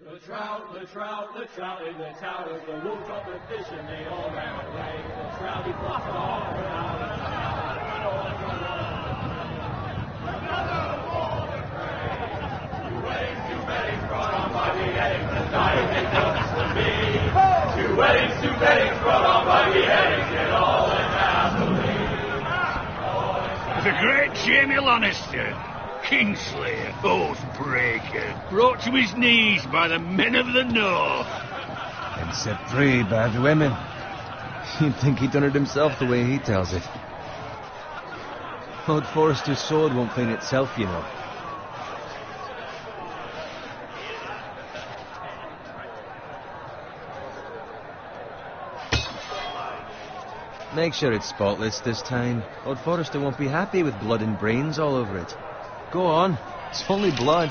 The trout in the towers, the wolves got the fish and they all ran away. The trout, he fought all around the tower. Another war to pray. Two weddings brought on by beheadings, and dying they comes to me. Two weddings brought on by beheadings, and all in happily. The great Jamie Lannister, Kingslayer, Oathbreaker, brought to his knees by the men of the North. And set free by the women. You'd think he'd done it himself the way he tells it. Lord Forrester's sword won't clean itself, you know. Make sure it's spotless this time. Lord Forrester won't be happy with blood and brains all over it. Go on. It's only blood.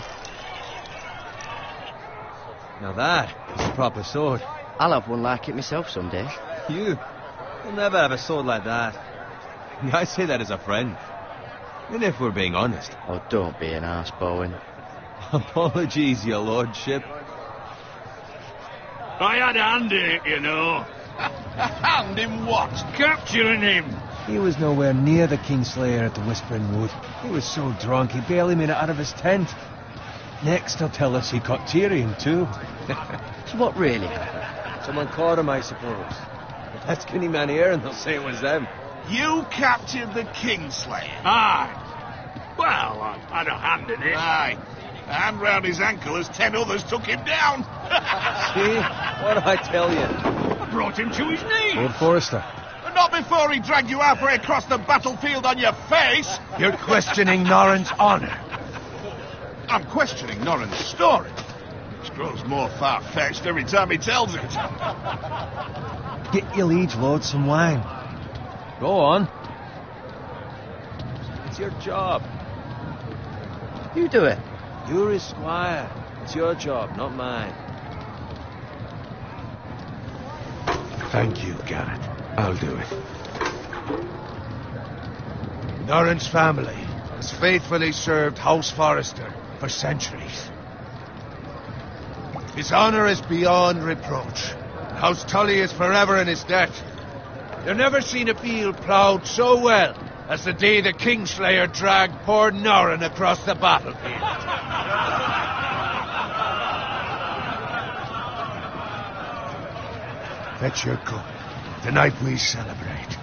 Now that is a proper sword. I'll have one like it myself someday. You'll never have a sword like that. I say that as a friend. And if we're being honest. Oh, don't be an arse, Bowen. Apologies, your lordship. I had a hand in it, you know. Hand in what? Capturing him. He was nowhere near the Kingslayer at the Whispering Wood. He was so drunk he barely made it out of his tent. Next he'll tell us he caught Tyrion too. So what really happened? Someone caught him, I suppose. Ask any man here and they'll say it was them. You captured the Kingslayer? Aye. Well, I had a hand in it. Aye. A hand round his ankle as 10 others took him down. See? What did I tell you? I brought him to his knees. Lord Forrester. But not before he dragged you halfway across the battlefield on your face. You're questioning Norrin's honor. I'm questioning Norrin's story, which grows more far-fetched every time he tells it. Get your liege lord some wine. Go on. It's your job. You do it. You're his squire. It's your job, not mine. Thank you, Garrett. I'll do it. Norrin's family has faithfully served House Forrester for centuries. His honor is beyond reproach. House Tully is forever in his debt. You've never seen a field ploughed so well as the day the Kingslayer dragged poor Norrin across the battlefield. Fetch your cup. Tonight we celebrate.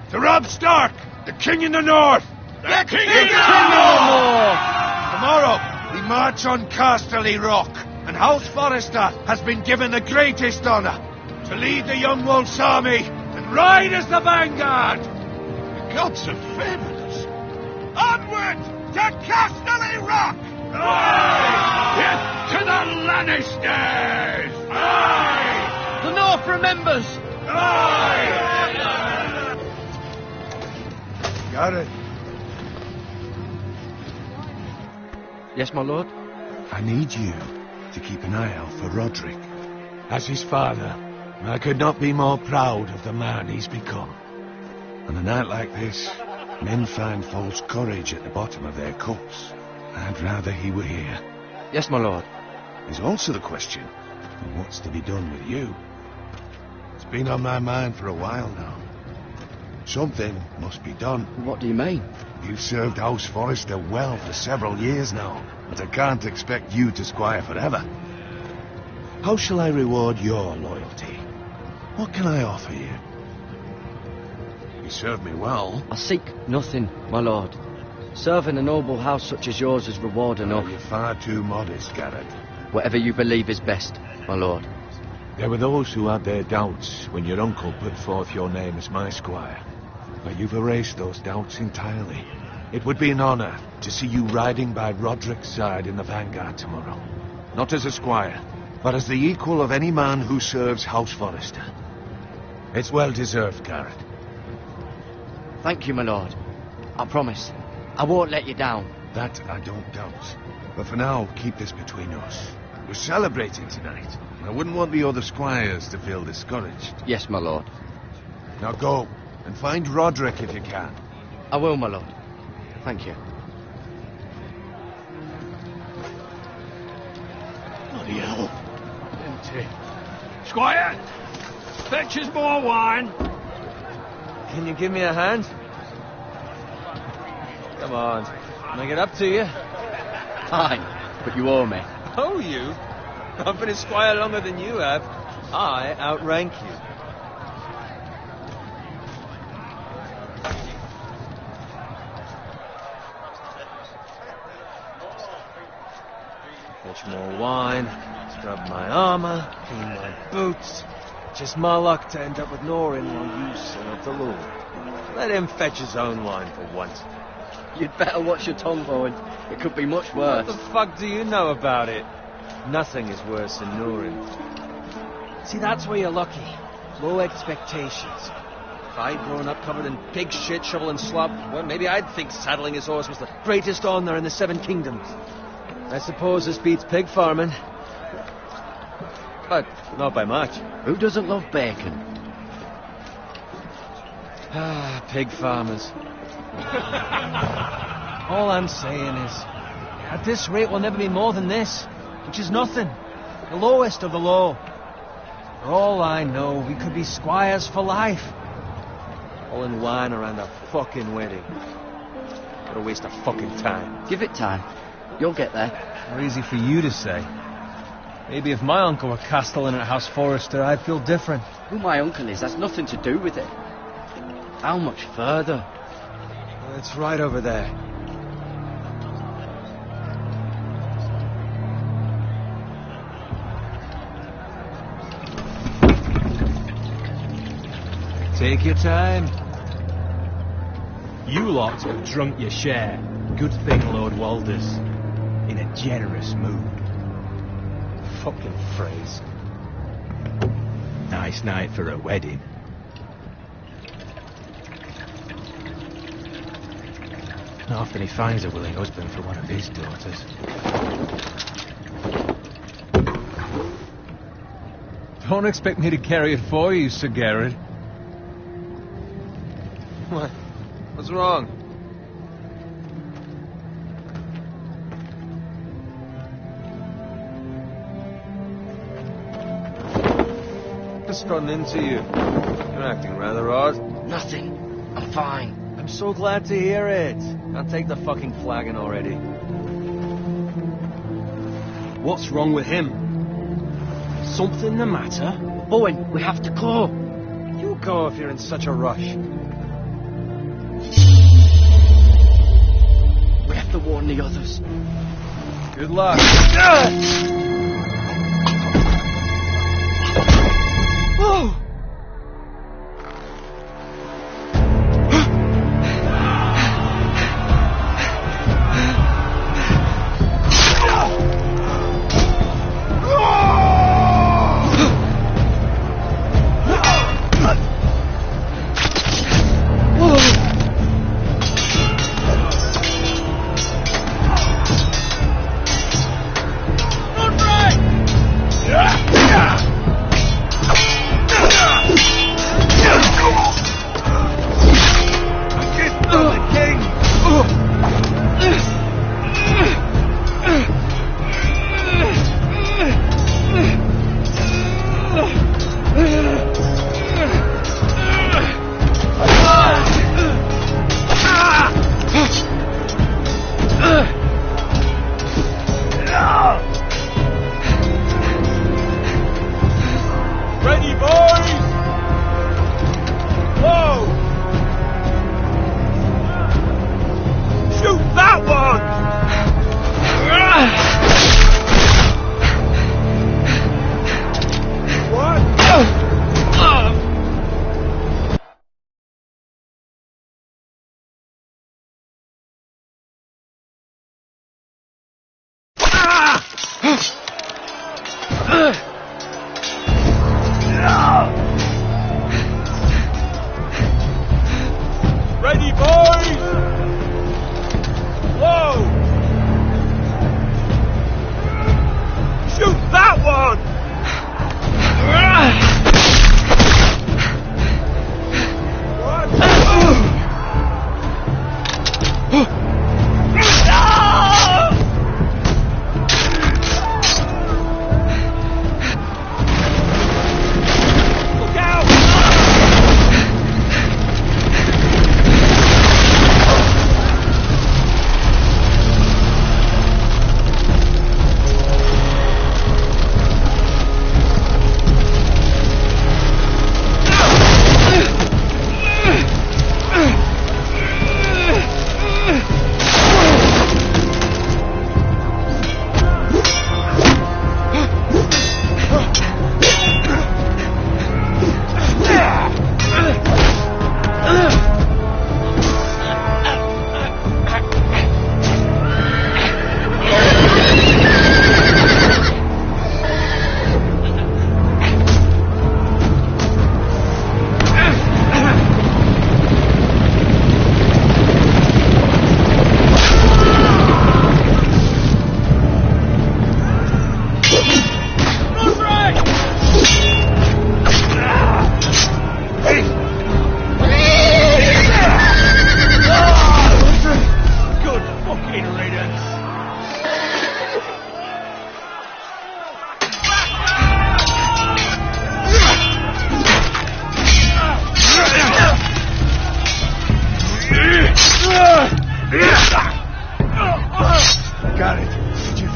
To Robb Stark, the King in the North! The King in of the North! Tomorrow, we march on Casterly Rock, and House Forrester has been given the greatest honor to lead the Young Wolf's army and ride as the vanguard! The gods have favored us. Onward to Casterly Rock! Aye! To the Lannisters! Aye! The North remembers! Aye! Garrett, Yes, my lord? I need you to keep an eye out for Roderick. As his father, I could not be more proud of the man he's become. On a night like this, men find false courage at the bottom of their cups. I'd rather he were here. Yes, my lord. There's also the question of what's to be done with you. It's been on my mind for a while now. Something must be done. What do you mean? You've served House Forrester well for several years now, but I can't expect you to squire forever. How shall I reward your loyalty? What can I offer you? You served me well. I seek nothing, my lord. Serving a noble house such as yours is reward enough. You're far too modest, Garrett. Whatever you believe is best, my lord. There were those who had their doubts when your uncle put forth your name as my squire. But you've erased those doubts entirely. It would be an honor to see you riding by Roderick's side in the vanguard tomorrow. Not as a squire, but as the equal of any man who serves House Forrester. It's well deserved, Garrett. Thank you, my lord. I promise. I won't let you down. That I don't doubt. But for now, keep this between us. We're celebrating tonight. I wouldn't want the other squires to feel discouraged. Yes, my lord. Now go. And find Roderick if you can. I will, my lord. Thank you. Bloody hell. Empty. Squire! Fetch us more wine. Can you give me a hand? Come on. Can I get up to you? Fine, but you owe me. Oh, you? I've been a squire longer than you have. I outrank you. Fetch more wine, scrub my armor, clean my boots. Just my luck to end up with Norin while you serve the Lord. Let him fetch his own wine for once. You'd better watch your tongue, Bowen. It could be much worse. What the fuck do you know about it? Nothing is worse than Norin. See, that's where you're lucky. Low expectations. If I'd grown up covered in pig shit, shovel and slop, well, maybe I'd think saddling his horse was the greatest honour in the Seven Kingdoms. I suppose this beats pig farming. But not by much. Who doesn't love bacon? Ah, pig farmers. All I'm saying is, at this rate we'll never be more than this, which is nothing. The lowest of the low. For all I know, we could be squires for life. All in wine around a fucking wedding. What a waste of fucking time. Give it time. You'll get there. More easy for you to say. Maybe if my uncle were castellan at House Forrester, I'd feel different. Who my uncle is has nothing to do with it. How much further? It's right over there. Take your time. You lot have drunk your share. Good thing Lord Walder's in a generous mood. Fucking phrase. Nice night for a wedding. Not often he finds a willing husband for one of his daughters. Don't expect me to carry it for you, Sir Garrett. What? What's wrong? Just run into you. You're acting rather odd. Nothing. I'm fine. I'm so glad to hear it. I'll take the fucking flagon already. What's wrong with him? Something the matter? Bowen, we have to go. You go if you're in such a rush. We have to warn the others. Good luck. Oh!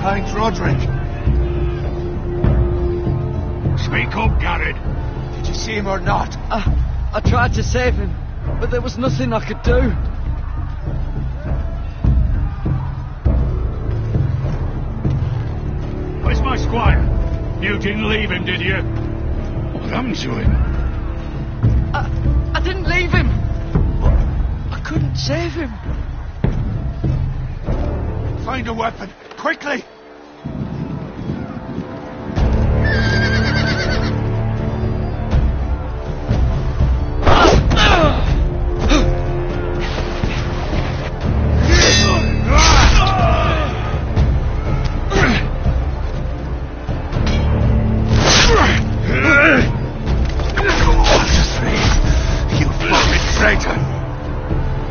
Thanks, Roderick. Speak up, Garrett. Did you see him or not? I tried to save him, but there was nothing I could do. Where's my squire? You didn't leave him, did you? What happened to him? I didn't leave him, but I couldn't save him. Find a weapon, quickly!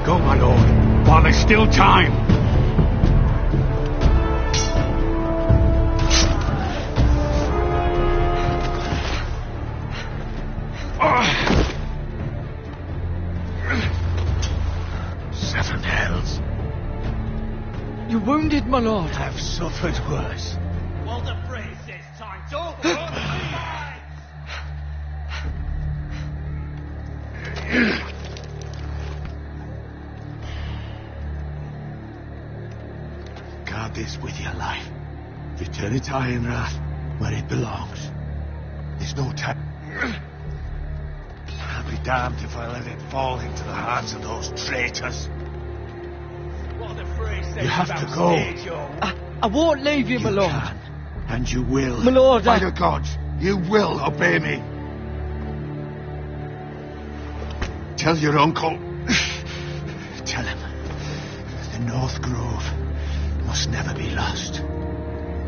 Go, my lord, while there's still time. Seven hells. You're wounded, my lord. I've suffered worse. Walder Frey says time to Guard this with your life. Return it to Ironrath, where it belongs. There's no time. I'll be damned if I let it fall into the hands of those traitors. Walder Frey says You have to go. I won't leave you, my You lord. can, and you will. My lord, By the gods, you will obey me. Tell your uncle. Tell him. The North Grove must never be lost.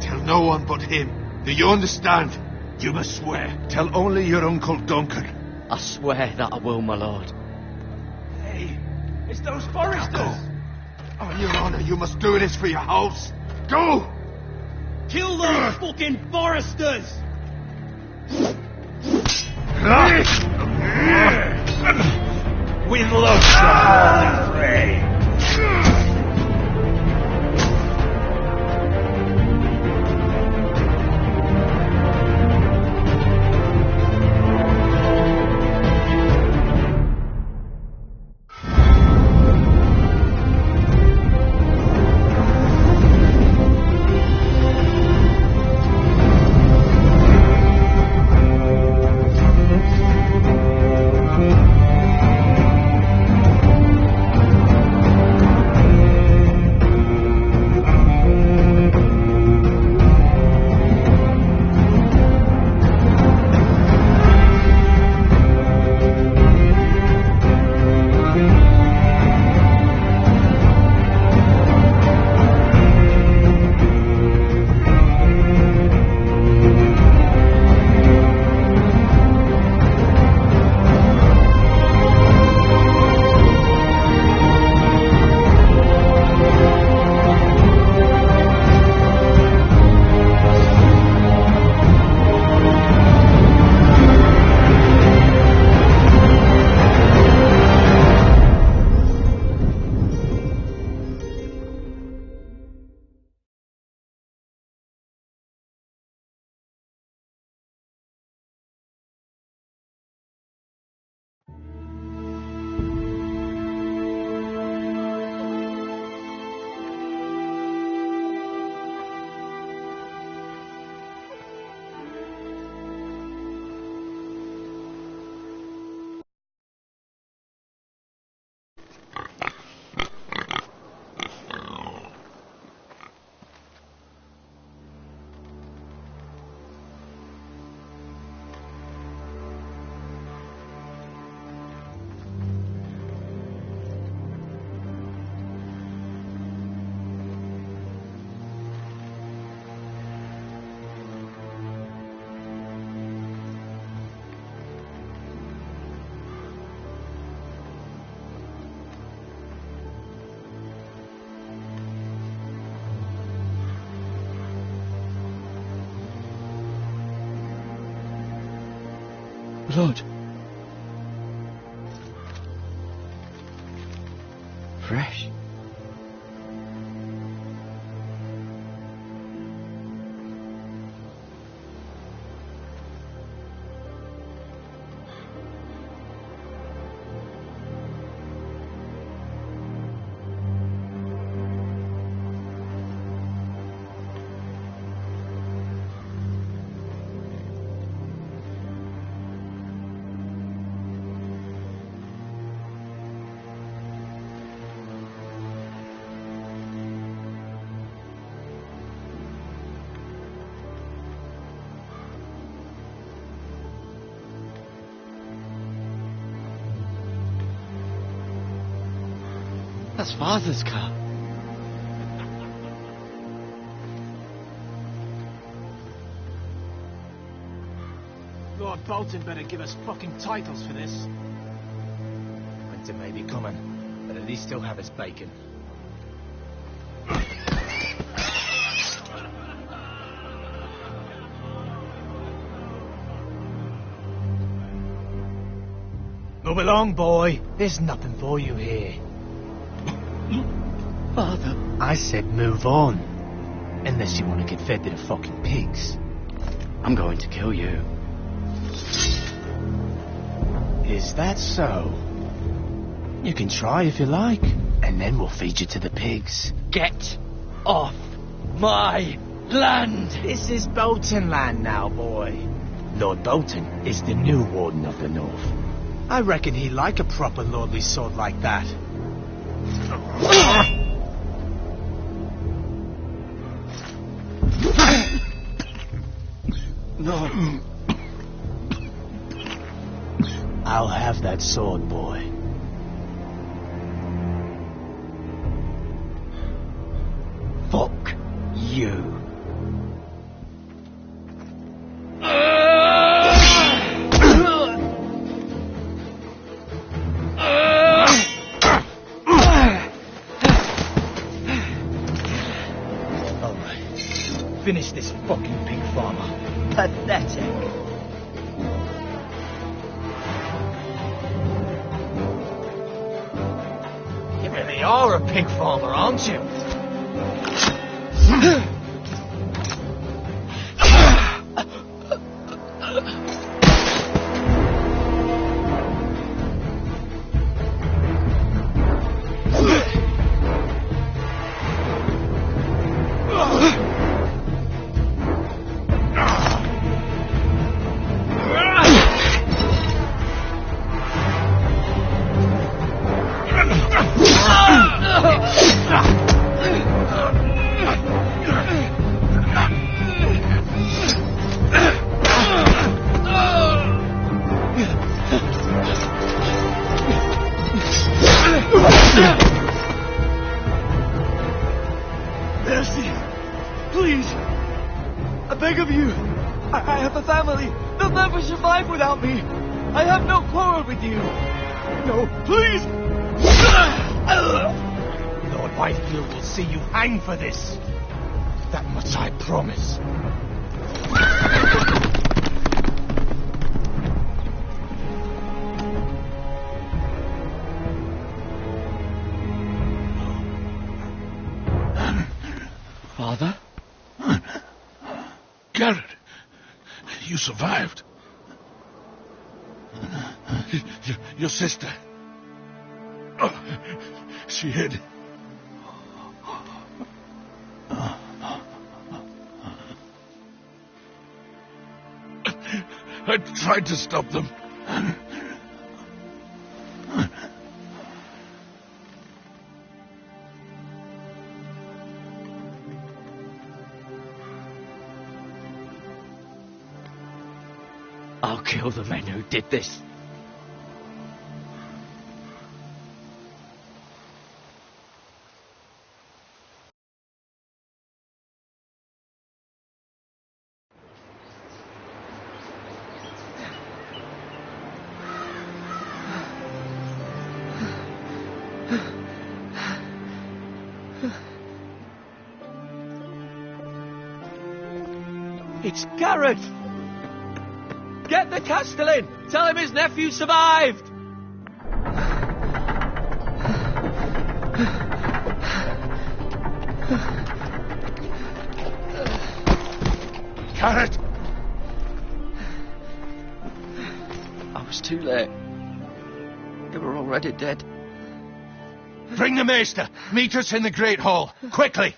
Tell no one but him. Do you understand? You must swear. Tell only your Uncle Duncan. I swear that I will, my lord. Hey, it's those foresters. Go. On your honor, you must do this for your house. Go! Kill those fucking foresters. With love, Walder Frey. Blood. Fresh. That's Father's car. Lord Bolton better give us fucking titles for this. Winter may be coming, but at least he'll have his bacon. Move along, boy. There's nothing for you here. Father. I said move on. Unless you want to get fed to the fucking pigs. I'm going to kill you. Is that so? You can try if you like, and then we'll feed you to the pigs. Get off my land! This is Bolton land now, boy. Lord Bolton is the new Warden of the North. I reckon he'd like a proper lordly sword like that. No. I'll have that sword, boy. Fuck you. Finish this fucking pig farmer. Pathetic. You really are a pig farmer, aren't you? Mercy! Please! I beg of you! I have a family! They'll never survive without me! I have no quarrel with you! No, please! Lord Whitefield will see you hang for this. That much I promise. Father? Garrett, you survived. Your sister. Oh, she hid. I tried to stop them. I'll kill the men who did this. It's Garrett! Get the Castellan! Tell him his nephew survived! Garrett! I was too late. They were already dead. Bring the Maester! Meet us in the Great Hall! Quickly!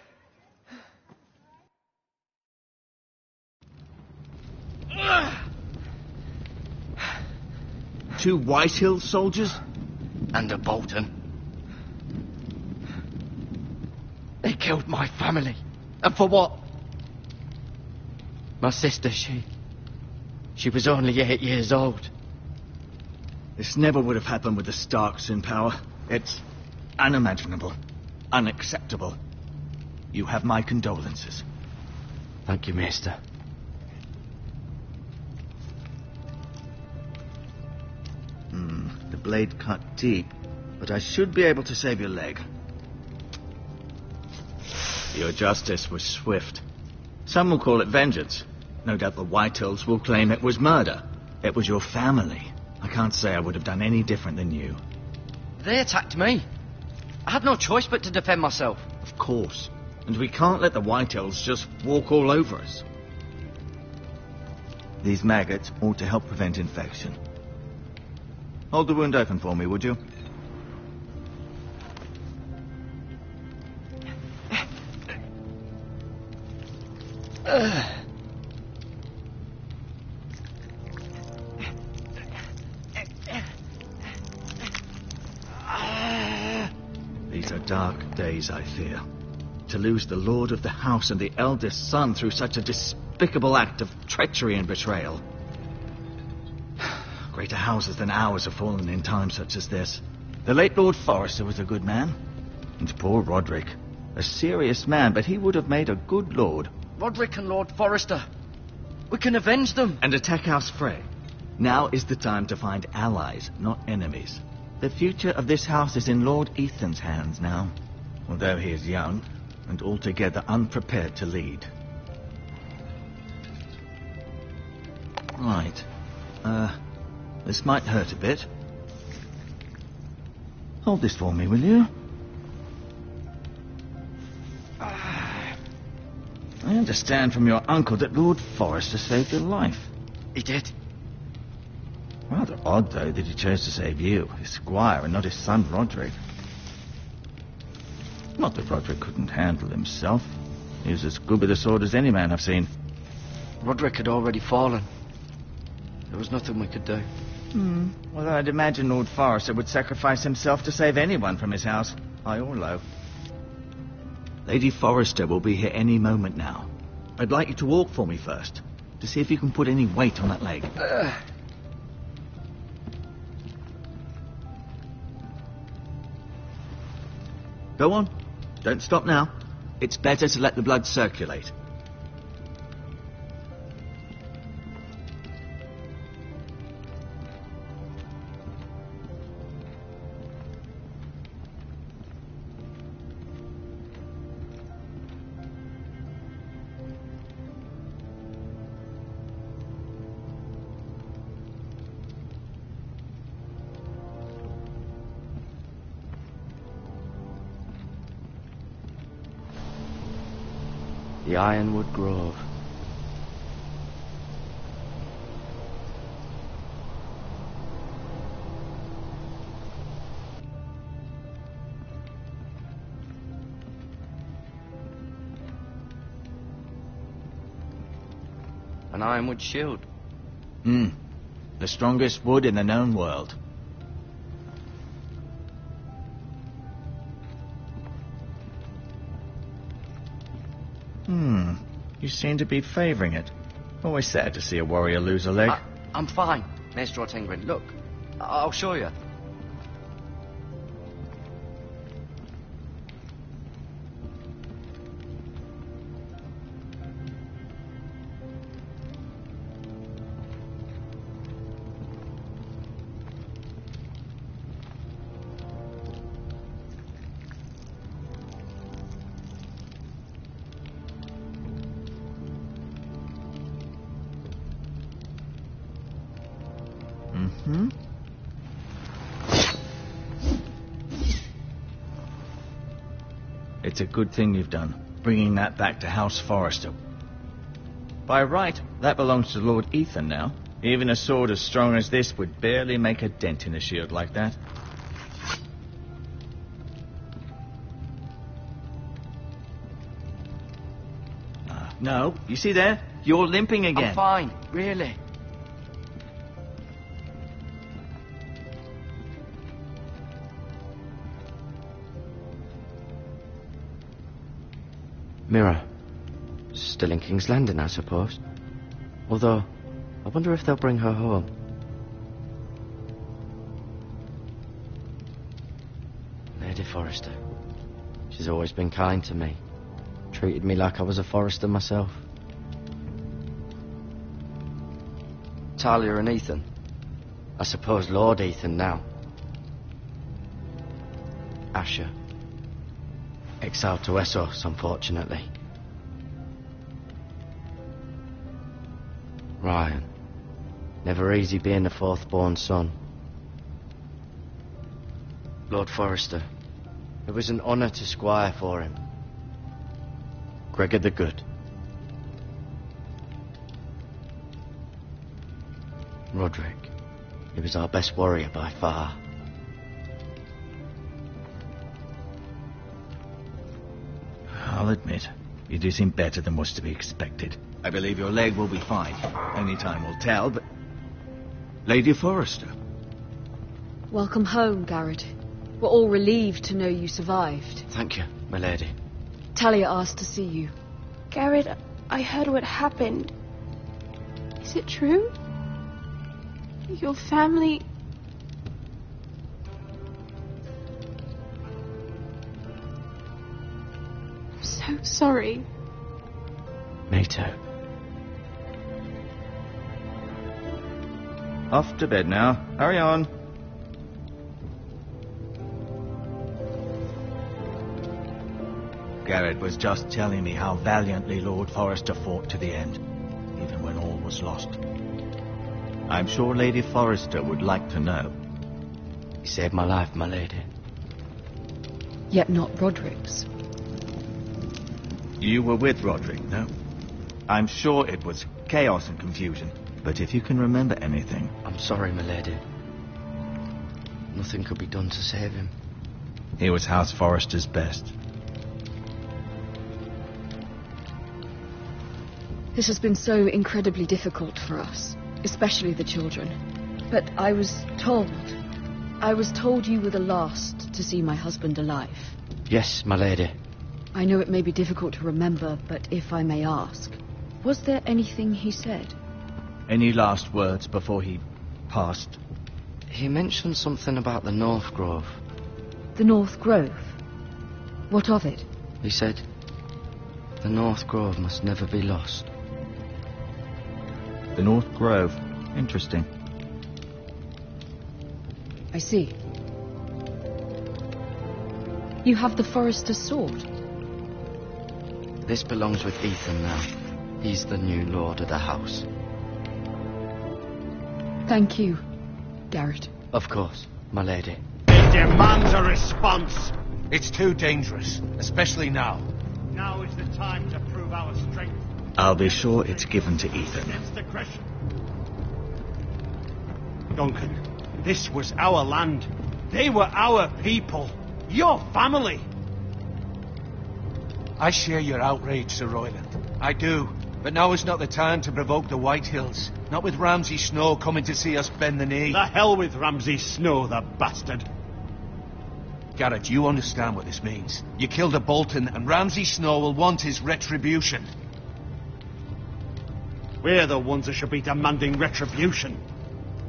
Two Whitehill soldiers? And a Bolton. They killed my family. And for what? My sister, she was only 8 years old. This never would have happened with the Starks in power. It's unimaginable, unacceptable. You have my condolences. Thank you, Maester. The blade cut deep, but I should be able to save your leg. Your justice was swift. Some will call it vengeance. No doubt the Whitehills will claim it was murder. It was your family. I can't say I would have done any different than you. They attacked me. I had no choice but to defend myself. Of course. And we can't let the Whitehills just walk all over us. These maggots ought to help prevent infection. Hold the wound open for me, would you? These are dark days, I fear. To lose the lord of the house and the eldest son through such a despicable act of treachery and betrayal. Greater houses than ours have fallen in times such as this. The late Lord Forrester was a good man. And poor Roderick. A serious man, but he would have made a good lord. Roderick and Lord Forrester. We can avenge them. And attack House Frey. Now is the time to find allies, not enemies. The future of this house is in Lord Ethan's hands now. Although he is young, and altogether unprepared to lead. Right. This might hurt a bit. Hold this for me, will you? I understand from your uncle that Lord Forrester saved your life. He did. Rather odd, though, that he chose to save you, his squire, and not his son Roderick. Not that Roderick couldn't handle himself. He was as good with a sword as any man I've seen. Roderick had already fallen. There was nothing we could do. Well, I'd imagine Lord Forrester would sacrifice himself to save anyone from his house, high or low. Lady Forrester will be here any moment now. I'd like you to walk for me first, to see if you can put any weight on that leg. Go on. Don't stop now. It's better to let the blood circulate. The Ironwood Grove. An ironwood shield. The strongest wood in the known world. You seem to be favouring it. Always sad to see a warrior lose a leg. I'm fine, Maester Ortengrin. Look, I'll show you. It's a good thing you've done, bringing that back to House Forrester. By right, that belongs to Lord Ethan now. Even a sword as strong as this would barely make a dent in a shield like that. No, you see there? You're limping again. I'm fine, really. Mira. Still in King's Landing, I suppose. Although, I wonder if they'll bring her home. Lady Forrester. She's always been kind to me. Treated me like I was a Forrester myself. Talia and Ethan. I suppose Lord Ethan now. Asher. Exiled to Essos, unfortunately. Ryan. Never easy being the fourth-born son. Lord Forrester. It was an honour to squire for him. Gregor the Good. Roderick. He was our best warrior by far. I'll admit, you do seem better than was to be expected. I believe your leg will be fine. Only time will tell, but... Lady Forrester. Welcome home, Garrett. We're all relieved to know you survived. Thank you, my lady. Talia asked to see you. Garrett, I heard what happened. Is it true? Your family... I'm so sorry. Me too. Off to bed now. Hurry on. Garrett was just telling me how valiantly Lord Forrester fought to the end, even when all was lost. I'm sure Lady Forrester would like to know. He saved my life, my lady. Yet not Roderick's. You were with Roderick, no? I'm sure it was chaos and confusion, but if you can remember anything... I'm sorry, my lady. Nothing could be done to save him. He was House Forrester's best. This has been so incredibly difficult for us, especially the children. But I was told you were the last to see my husband alive. Yes, my lady. I know it may be difficult to remember, but if I may ask, was there anything he said? Any last words before he passed? He mentioned something about the North Grove. The North Grove? What of it? He said, the North Grove must never be lost. The North Grove. Interesting. I see. You have the Forrester's sword. This belongs with Ethan now. He's the new lord of the house. Thank you, Garrett. Of course, my lady. It demands a response. It's too dangerous, especially now. Now is the time to prove our strength. I'll be sure it's given to Ethan. Against aggression. Duncan, this was our land. They were our people. Your family. I share your outrage, Sir Royland. I do. But now is not the time to provoke the Whitehills. Not with Ramsay Snow coming to see us bend the knee. The hell with Ramsay Snow, the bastard. Garrett, you understand what this means. You killed a Bolton, and Ramsay Snow will want his retribution. We're the ones that should be demanding retribution.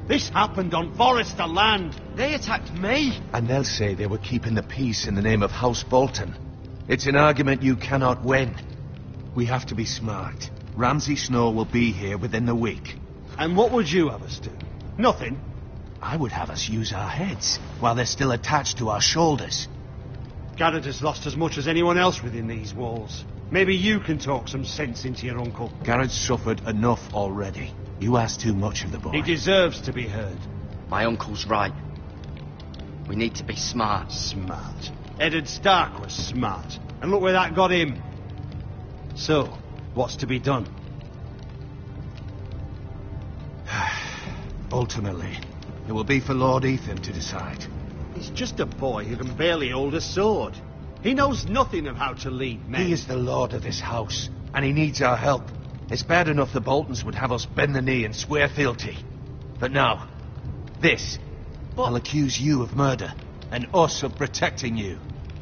This happened on Forrester land. They attacked me. And they'll say they were keeping the peace in the name of House Bolton. It's an argument you cannot win. We have to be smart. Ramsay Snow will be here within the week. And what would you have us do? Nothing. I would have us use our heads, while they're still attached to our shoulders. Garrett has lost as much as anyone else within these walls. Maybe you can talk some sense into your uncle. Garrett's suffered enough already. You ask too much of the boy. He deserves to be heard. My uncle's right. We need to be smart. Smart. Eddard Stark was smart. And look where that got him. So, what's to be done? Ultimately, it will be for Lord Ethan to decide. He's just a boy who can barely hold a sword. He knows nothing of how to lead men. He is the lord of this house, and he needs our help. It's bad enough the Boltons would have us bend the knee and swear fealty. But now, this. I'll accuse you of murder, and us of protecting you.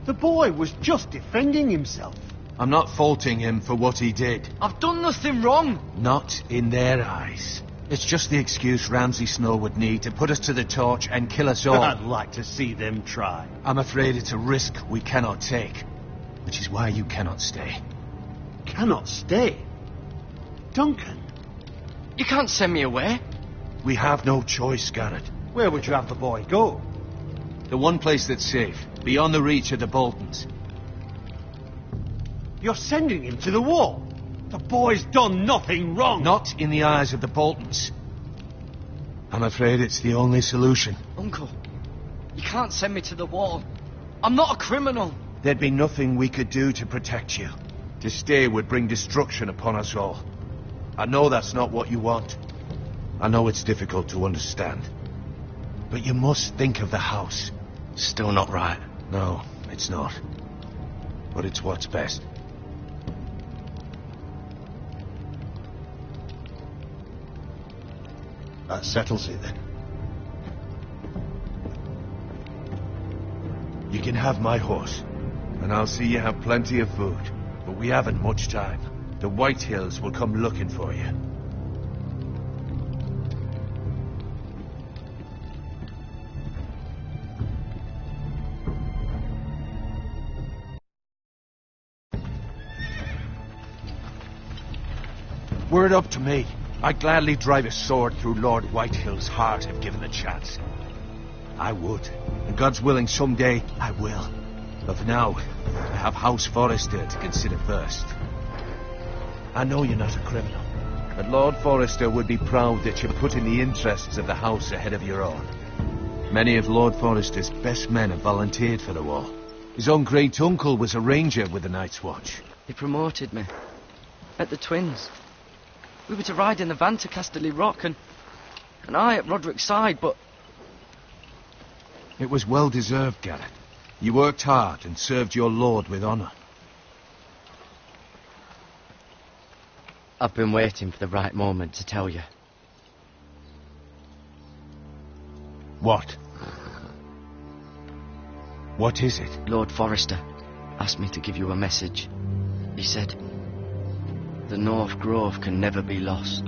The boy was just defending himself. I'm not faulting him for what he did. I've done nothing wrong. Not in their eyes. It's just the excuse Ramsay Snow would need to put us to the torch and kill us all. I'd like to see them try. I'm afraid it's a risk we cannot take, which is why you cannot stay. Cannot stay? Duncan? You can't send me away. We have no choice, Garrett. Where would you have the boy go? The one place that's safe, beyond the reach of the Boltons. You're sending him to the wall. The boy's done nothing wrong. Not in the eyes of the Boltons. I'm afraid it's the only solution. Uncle, you can't send me to the wall. I'm not a criminal. There'd be nothing we could do to protect you. To stay would bring destruction upon us all. I know that's not what you want. I know it's difficult to understand. But you must think of the house. Still not right. No, it's not. But it's what's best. That settles it, then. You can have my horse, and I'll see you have plenty of food. But we haven't much time. The White Hills will come looking for you. Were it up to me, I'd gladly drive a sword through Lord Whitehill's heart if given the chance. I would. And God's willing, someday I will. But for now, I have House Forrester to consider first. I know you're not a criminal, but Lord Forrester would be proud that you're putting the interests of the house ahead of your own. Many of Lord Forrester's best men have volunteered for the war. His own great-uncle was a ranger with the Night's Watch. He promoted me. At the Twins. We were to ride in the van to Casterly Rock, and I at Roderick's side, but... It was well-deserved, Garrett. You worked hard and served your lord with honour. I've been waiting for the right moment to tell you. What? What is it? Lord Forrester asked me to give you a message. He said, the North Grove can never be lost.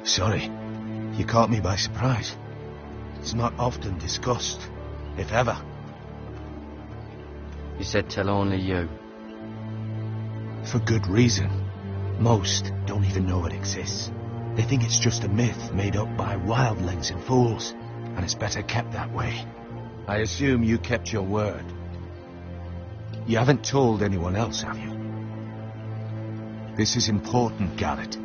Sorry, you caught me by surprise. It's not often discussed, if ever. He said tell only you. For good reason. Most don't even know it exists. They think it's just a myth made up by wildlings and fools, and it's better kept that way. I assume you kept your word. You haven't told anyone else, have you? This is important, Garrett.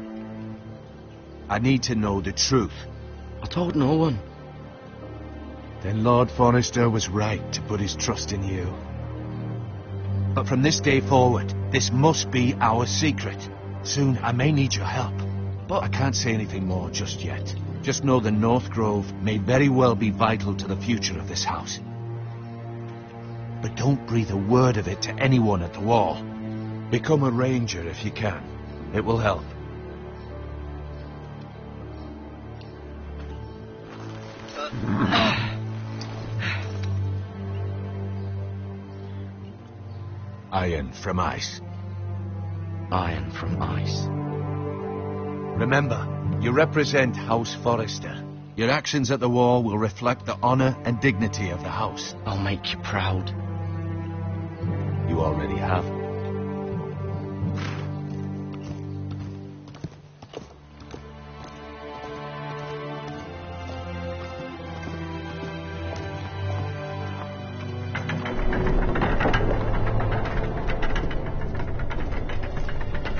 I need to know the truth. I told no one. Then Lord Forrester was right to put his trust in you. But from this day forward, this must be our secret. Soon I may need your help. But I can't say anything more just yet. Just know the North Grove may very well be vital to the future of this house. But don't breathe a word of it to anyone at the wall. Become a ranger if you can. It will help. Iron from ice. Iron from ice. Remember, you represent House Forrester. Your actions at the wall will reflect the honor and dignity of the house. I'll make you proud. You already have.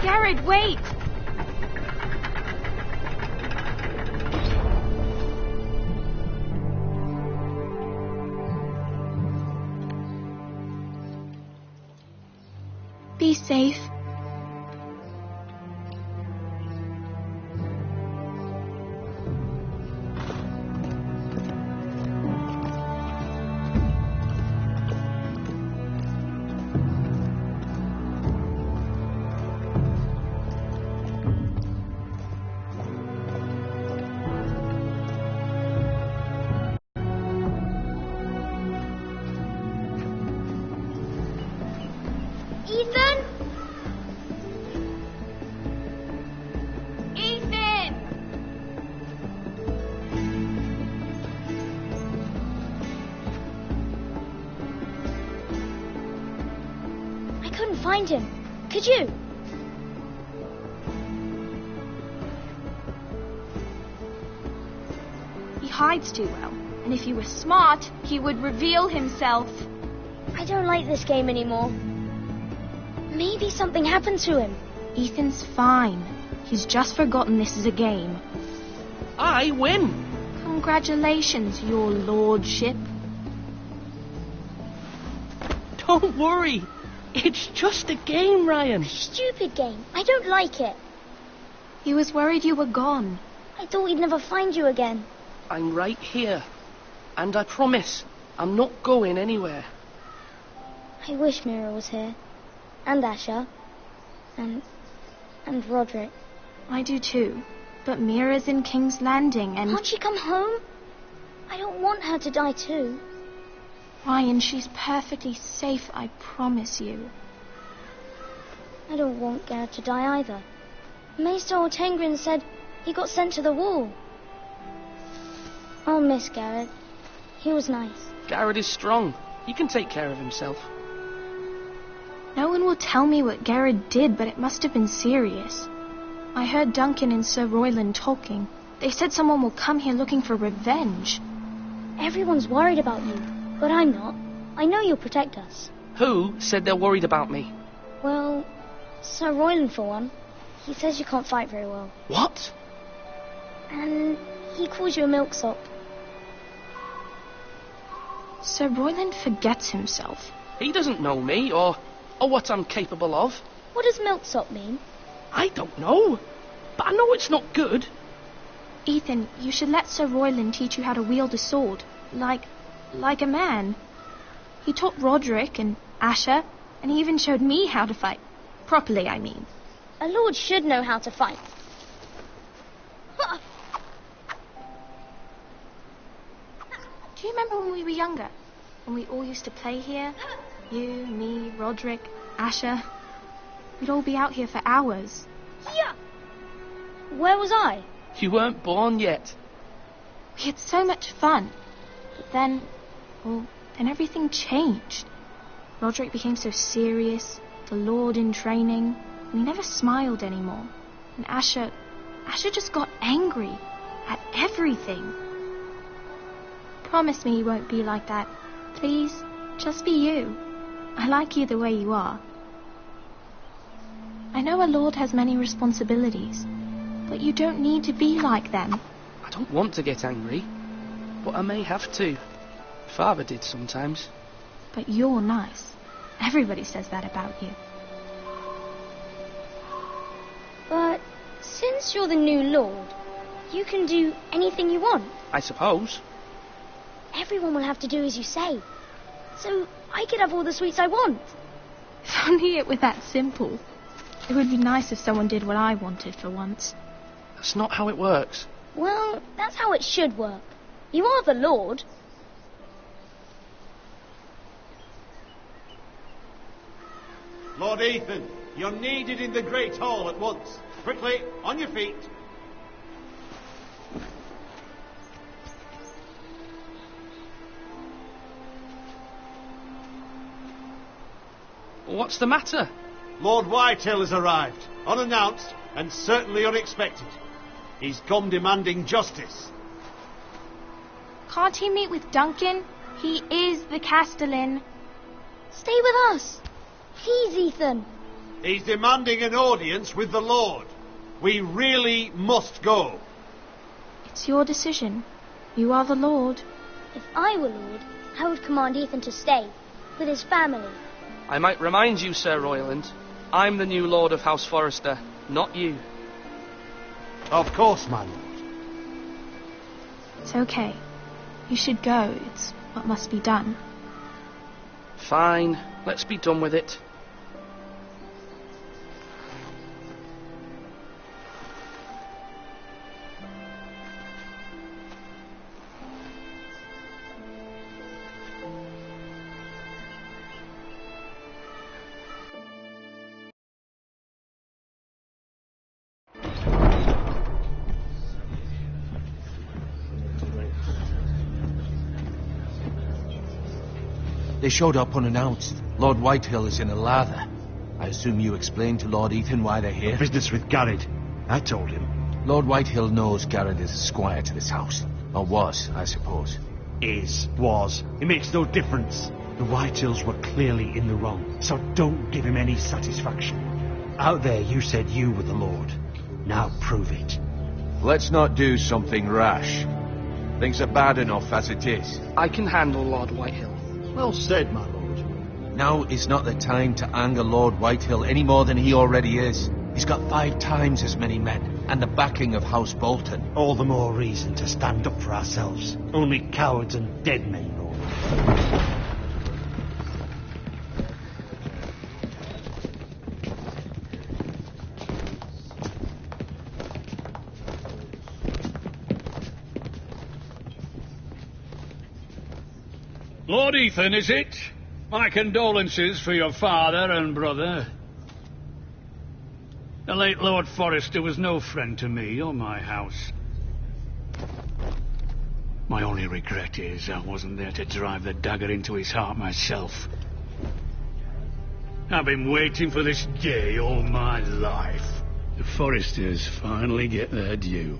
Garrett, wait! Be safe. Ethan? find him. Could you? He hides too well, and if he were smart, he would reveal himself. I don't like this game anymore. Maybe something happened to him. Ethan's fine. He's just forgotten this is a game. I win. Congratulations, your lordship. Don't worry. It's just a game, Ryan. Stupid game. I don't like it. He was worried you were gone. I thought we'd never find you again. I'm right here. And I promise, I'm not going anywhere. I wish Mira was here. And Asher. And Roderick. I do too. But Mira's in King's Landing and... Can't she come home? I don't want her to die too. Ryan, she's perfectly safe, I promise you. I don't want Garrett to die either. Maester Ortengrin said he got sent to the wall. I'll miss Garrett. He was nice. Garrett is strong. He can take care of himself. No one will tell me what Garrett did, but it must have been serious. I heard Duncan and Sir Royland talking. They said someone will come here looking for revenge. Everyone's worried about you, but I'm not. I know you'll protect us. Who said they're worried about me? Well, Sir Royland for one. He says you can't fight very well. What? And he calls you a milksop. Sir Royland forgets himself. He doesn't know me or what I'm capable of. What does milksop mean? I don't know, but I know it's not good. Ethan, you should let Sir Royland teach you how to wield a sword, like a man. He taught Roderick and Asher, and he even showed me how to fight. Properly, I mean. A lord should know how to fight. Do you remember when we were younger? When we all used to play here? You, me, Roderick, Asher. We'd all be out here for hours. Yeah. Where was I? You weren't born yet. We had so much fun. But then everything changed. Roderick became so serious, the Lord in training, and he never smiled anymore. And Asher just got angry at everything. Promise me you won't be like that. Please, just be you. I like you the way you are. I know a lord has many responsibilities, but you don't need to be like them. I don't want to get angry, but I may have to. Father did sometimes. But you're nice. Everybody says that about you. But since you're the new lord, you can do anything you want. I suppose. Everyone will have to do as you say. So I could have all the sweets I want. If only it were that simple. It would be nice if someone did what I wanted for once. That's not how it works. Well, that's how it should work. You are the Lord. Lord Ethan, you're needed in the Great Hall at once. Quickly, on your feet. What's the matter? Lord Whitehill has arrived, unannounced and certainly unexpected. He's come demanding justice. Can't he meet with Duncan? He is the Castellan. Stay with us. Please, Ethan. He's demanding an audience with the Lord. We really must go. It's your decision. You are the Lord. If I were Lord, I would command Ethan to stay with his family. I might remind you, Sir Royland, I'm the new Lord of House Forrester, not you. Of course, my lord. It's okay. You should go. It's what must be done. Fine. Let's be done with it. They showed up unannounced. Lord Whitehill is in a lather. I assume you explained to Lord Ethan why they're here? Business with Garrett. I told him. Lord Whitehill knows Garrett is a squire to this house. Or was, I suppose. Was. It makes no difference. The Whitehills were clearly in the wrong, so don't give him any satisfaction. Out there you said you were the Lord. Now prove it. Let's not do something rash. Things are bad enough as it is. I can handle Lord Whitehill. Well said, my lord. Now is not the time to anger Lord Whitehill any more than he already is. He's got 5 times as many men, and the backing of House Bolton. All the more reason to stand up for ourselves. Only cowards and dead men rule. Lord Ethan, is it? My condolences for your father and brother. The late Lord Forrester was no friend to me or my house. My only regret is I wasn't there to drive the dagger into his heart myself. I've been waiting for this day all my life. The Forresters finally get their due.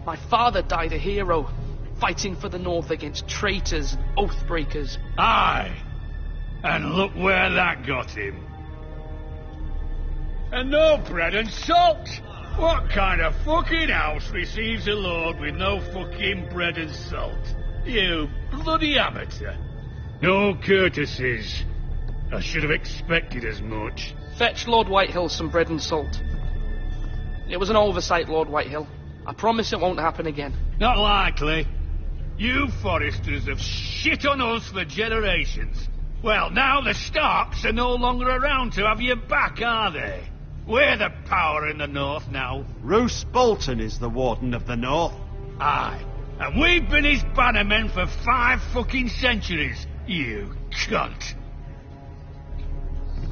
My father died a hero, fighting for the North against traitors and oath-breakers. Aye, and look where that got him. And no bread and salt! What kind of fucking house receives a lord with no fucking bread and salt? You bloody amateur. No courtesies. I should have expected as much. Fetch Lord Whitehill some bread and salt. It was an oversight, Lord Whitehill. I promise it won't happen again. Not likely. You Forresters have shit on us for generations. Well, now the Starks are no longer around to have your back, are they? We're the power in the North now. Roose Bolton is the Warden of the North. Aye. And we've been his bannermen for 5 fucking centuries, you cunt.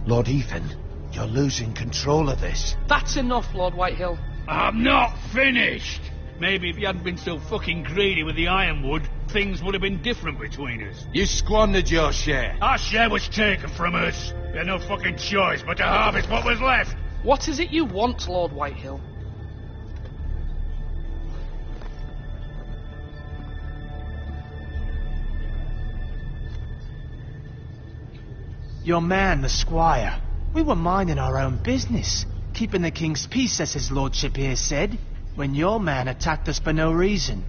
Lord Ethan, you're losing control of this. That's enough, Lord Whitehill. I'm not finished. Maybe if you hadn't been so fucking greedy with the ironwood, things would have been different between us. You squandered your share. Our share was taken from us. We had no fucking choice but to harvest what was left. What is it you want, Lord Whitehill? Your man, the squire. We were minding our own business, keeping the king's peace, as his lordship here said, when your man attacked us for no reason.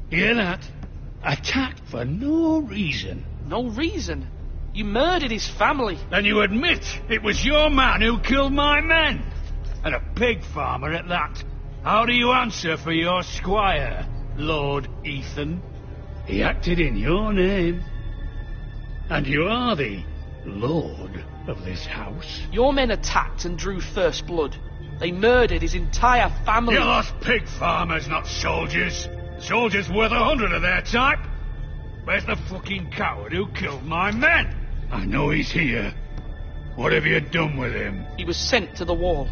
Hear that? Attacked for no reason. No reason? You murdered his family. Then you admit it was your man who killed my men. And a pig farmer at that. How do you answer for your squire, Lord Ethan? He acted in your name. And you are the lord of this house. Your men attacked and drew first blood. They murdered his entire family. You lost pig farmers, not soldiers. Soldiers worth 100 of their type. Where's the fucking coward who killed my men? I know he's here. What have you done with him? He was sent to the wall.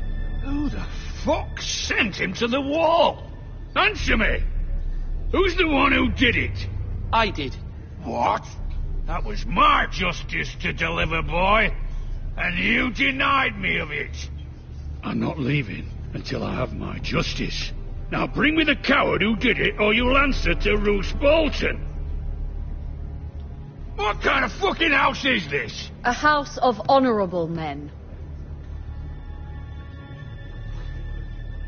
Who the fuck sent him to the wall? Answer me! Who's the one who did it? I did. What? That was my justice to deliver, boy. And you denied me of it. I'm not leaving until I have my justice. Now bring me the coward who did it, or you'll answer to Roose Bolton. What kind of fucking house is this? A house of honourable men.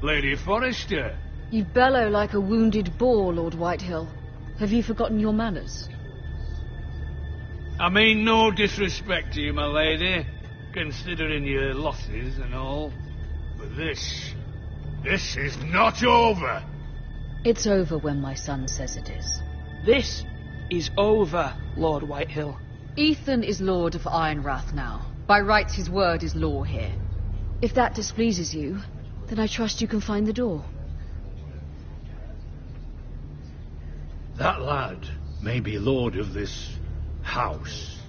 Lady Forrester. You bellow like a wounded boar, Lord Whitehill. Have you forgotten your manners? I mean no disrespect to you, my lady, considering your losses and all. But this is not over. It's over when my son says it is. This is over, Lord Whitehill. Ethan is Lord of Ironrath now. By rights his word is law here. If that displeases you, then I trust you can find the door. That lad may be lord of this house,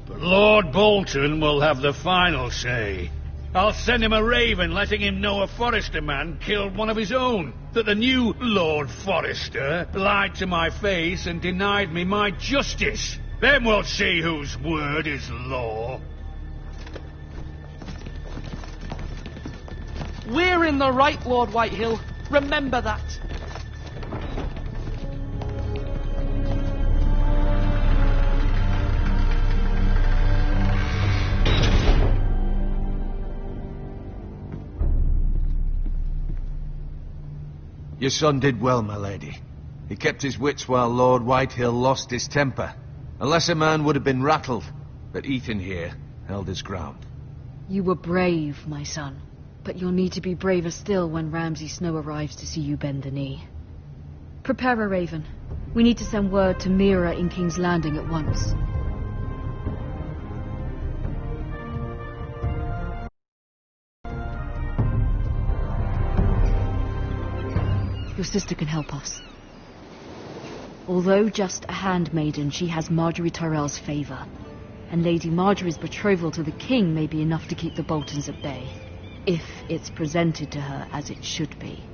but Lord Bolton will have the final say. I'll send him a raven letting him know a Forrester man killed one of his own, that the new Lord Forrester lied to my face and denied me my justice. Then we'll see whose word is law. We're in the right, Lord Whitehill. Remember that. Your son did well, my lady. He kept his wits while Lord Whitehill lost his temper. A lesser man would have been rattled, but Ethan here held his ground. You were brave, my son. But you'll need to be braver still when Ramsay Snow arrives to see you bend the knee. Prepare a raven. We need to send word to Mira in King's Landing at once. Your sister can help us. Although just a handmaiden, she has Marjorie Tyrell's favour. And Lady Marjorie's betrothal to the king may be enough to keep the Boltons at bay. If it's presented to her as it should be.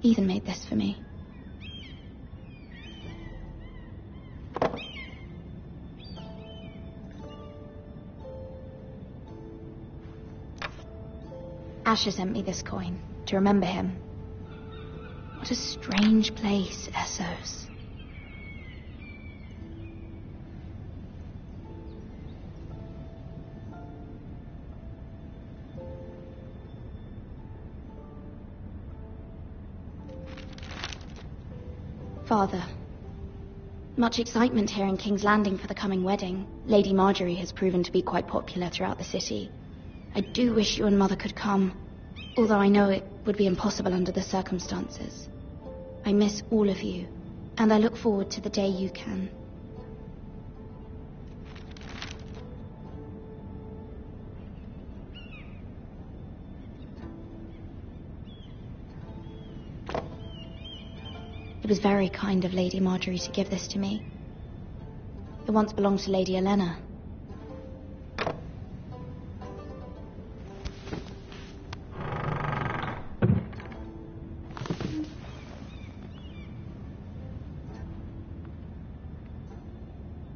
Ethan made this for me. Asher sent me this coin to remember him. What a strange place, Essos. Father, much excitement here in King's Landing for the coming wedding. Lady Marjorie has proven to be quite popular throughout the city. I do wish you and Mother could come, although I know it would be impossible under the circumstances. I miss all of you, and I look forward to the day you can. It was very kind of Lady Marjorie to give this to me. It once belonged to Lady Olenna.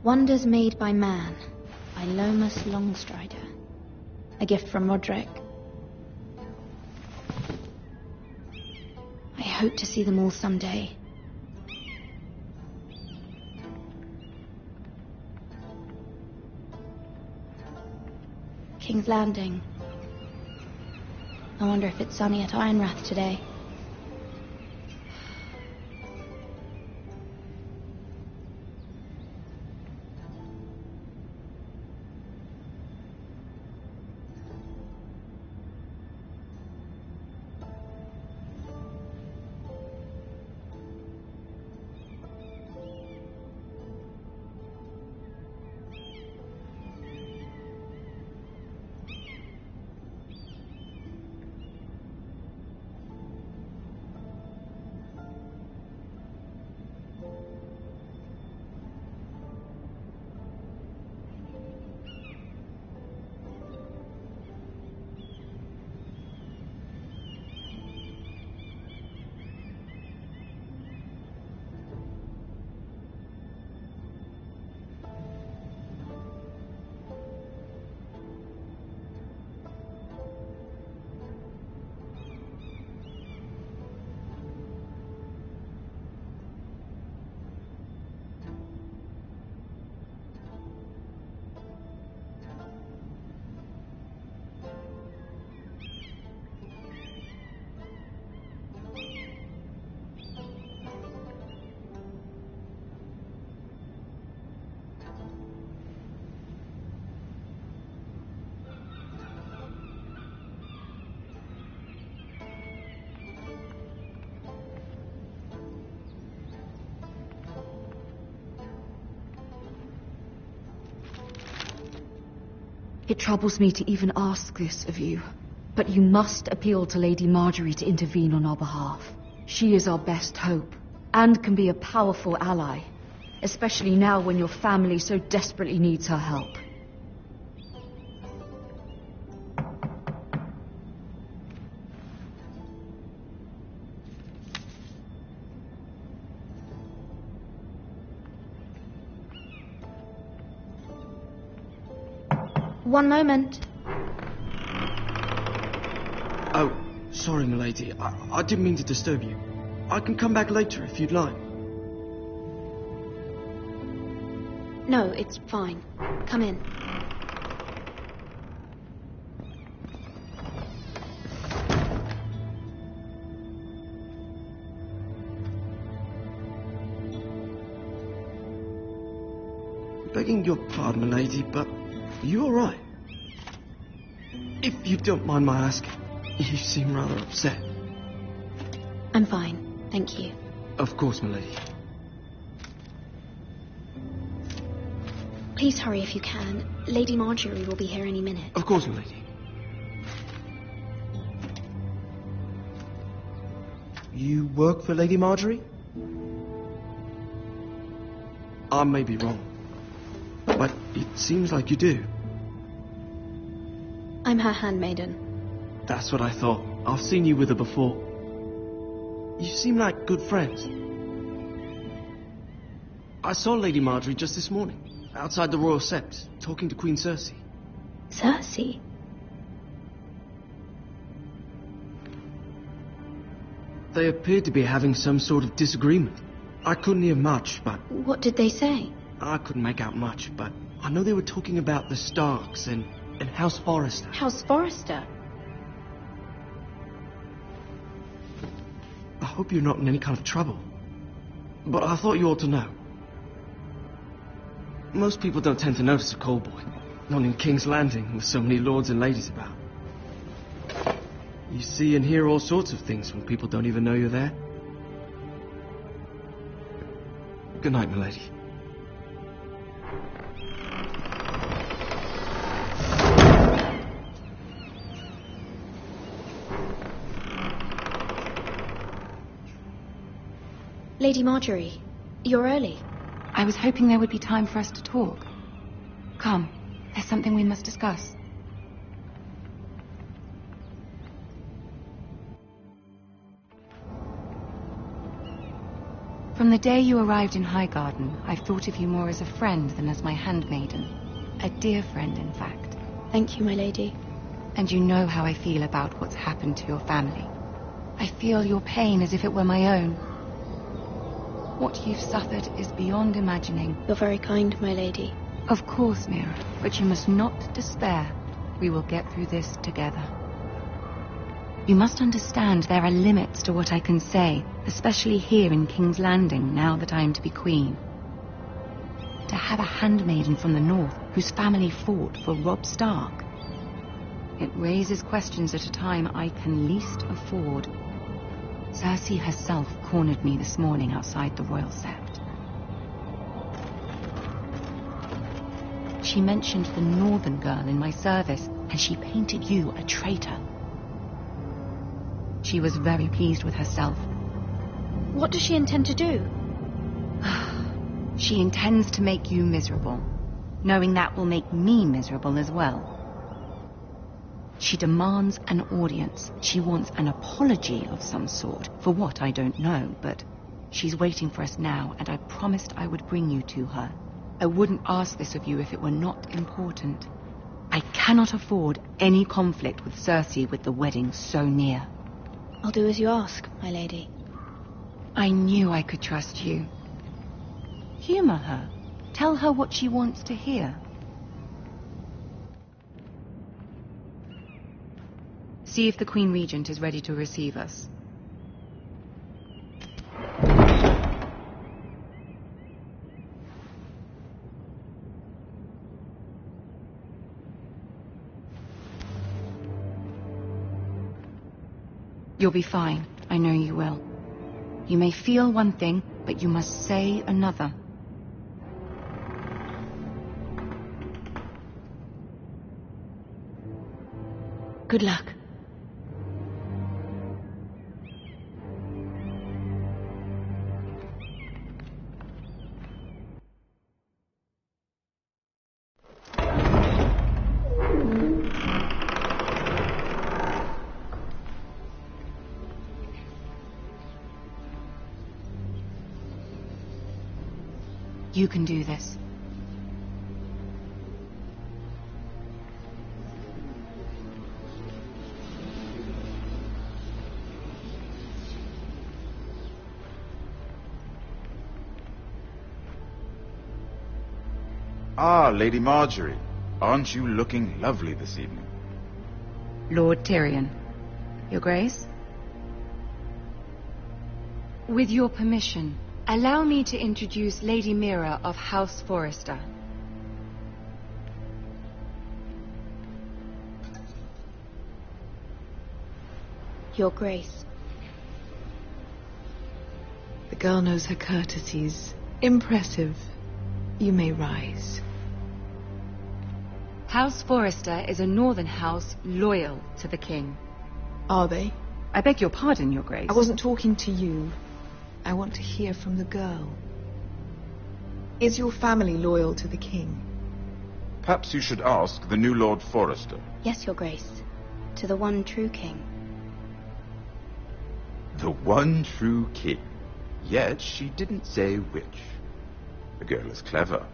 Wonders Made by Man, by Lomas Longstrider. A gift from Roderick. I hope to see them all someday. King's Landing. I wonder if it's sunny at Ironrath today. It troubles me to even ask this of you, but you must appeal to Lady Marjorie to intervene on our behalf. She is our best hope, and can be a powerful ally. especially now when your family so desperately needs her help. One moment. Oh, sorry, milady. I didn't mean to disturb you. I can come back later if you'd like. No, it's fine. Come in. Begging your pardon, milady, but are you alright? If you don't mind my asking, you seem rather upset. I'm fine, thank you. Of course, milady. Please hurry if you can. Lady Marjorie will be here any minute. Of course, milady. You work for Lady Marjorie? I may be wrong, but it seems like you do. I'm her handmaiden. That's what I thought. I've seen you with her before. You seem like good friends. I saw Lady Marjorie just this morning, outside the Royal Sept, talking to Queen Cersei. Cersei? They appeared to be having some sort of disagreement. I couldn't hear much, but... What did they say? I couldn't make out much, but I know they were talking about the Starks and House Forrester. House Forrester? I hope you're not in any kind of trouble. But I thought you ought to know. Most people don't tend to notice a call boy. Not in King's Landing, with so many lords and ladies about. You see and hear all sorts of things when people don't even know you're there. Good night, milady. Lady Marjorie, you're early. I was hoping there would be time for us to talk. Come, there's something we must discuss. From the day you arrived in Highgarden, I've thought of you more as a friend than as my handmaiden. A dear friend, in fact. Thank you, my lady. And you know how I feel about what's happened to your family. I feel your pain as if it were my own. What you've suffered is beyond imagining. You're very kind, my lady. Of course, Mira, but you must not despair. We will get through this together. You must understand there are limits to what I can say, especially here in King's Landing, now that I am to be queen. To have a handmaiden from the north whose family fought for Robb Stark. It raises questions at a time I can least afford. Cersei herself cornered me this morning outside the Royal Sept. She mentioned the northern girl in my service, and she painted you a traitor. She was very pleased with herself. What does she intend to do? She intends to make you miserable, knowing that will make me miserable as well. She demands an audience. She wants an apology of some sort, for what I don't know, but she's waiting for us now, and I promised I would bring you to her. I wouldn't ask this of you if it were not important. I cannot afford any conflict with Cersei with the wedding so near. I'll do as you ask, my lady. I knew I could trust you. Humor her. Tell her what she wants to hear. See if the Queen Regent is ready to receive us. You'll be fine. I know you will. You may feel one thing, but you must say another. Good luck. You can do this. Ah, Lady Marjorie. Aren't you looking lovely this evening? Lord Tyrion. Your Grace? With your permission, allow me to introduce Lady Mira of House Forrester. Your Grace. The girl knows her courtesies. Impressive. You may rise. House Forrester is a northern house loyal to the king. Are they? I beg your pardon, Your Grace. I wasn't talking to you. I want to hear from the girl. Is your family loyal to the king? Perhaps you should ask the new Lord Forrester. Yes, Your Grace. To the one true king. The one true king. Yet she didn't say which. The girl is clever.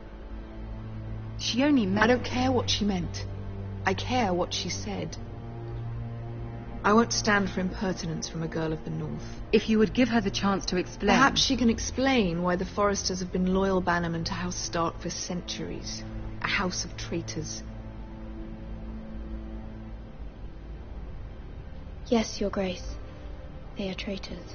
She only meant... I don't care what she meant. I care what she said. I won't stand for impertinence from a girl of the North. If you would give her the chance to explain... Perhaps she can explain why the Forresters have been loyal bannermen to House Stark for centuries. A house of traitors. Yes, Your Grace. They are traitors.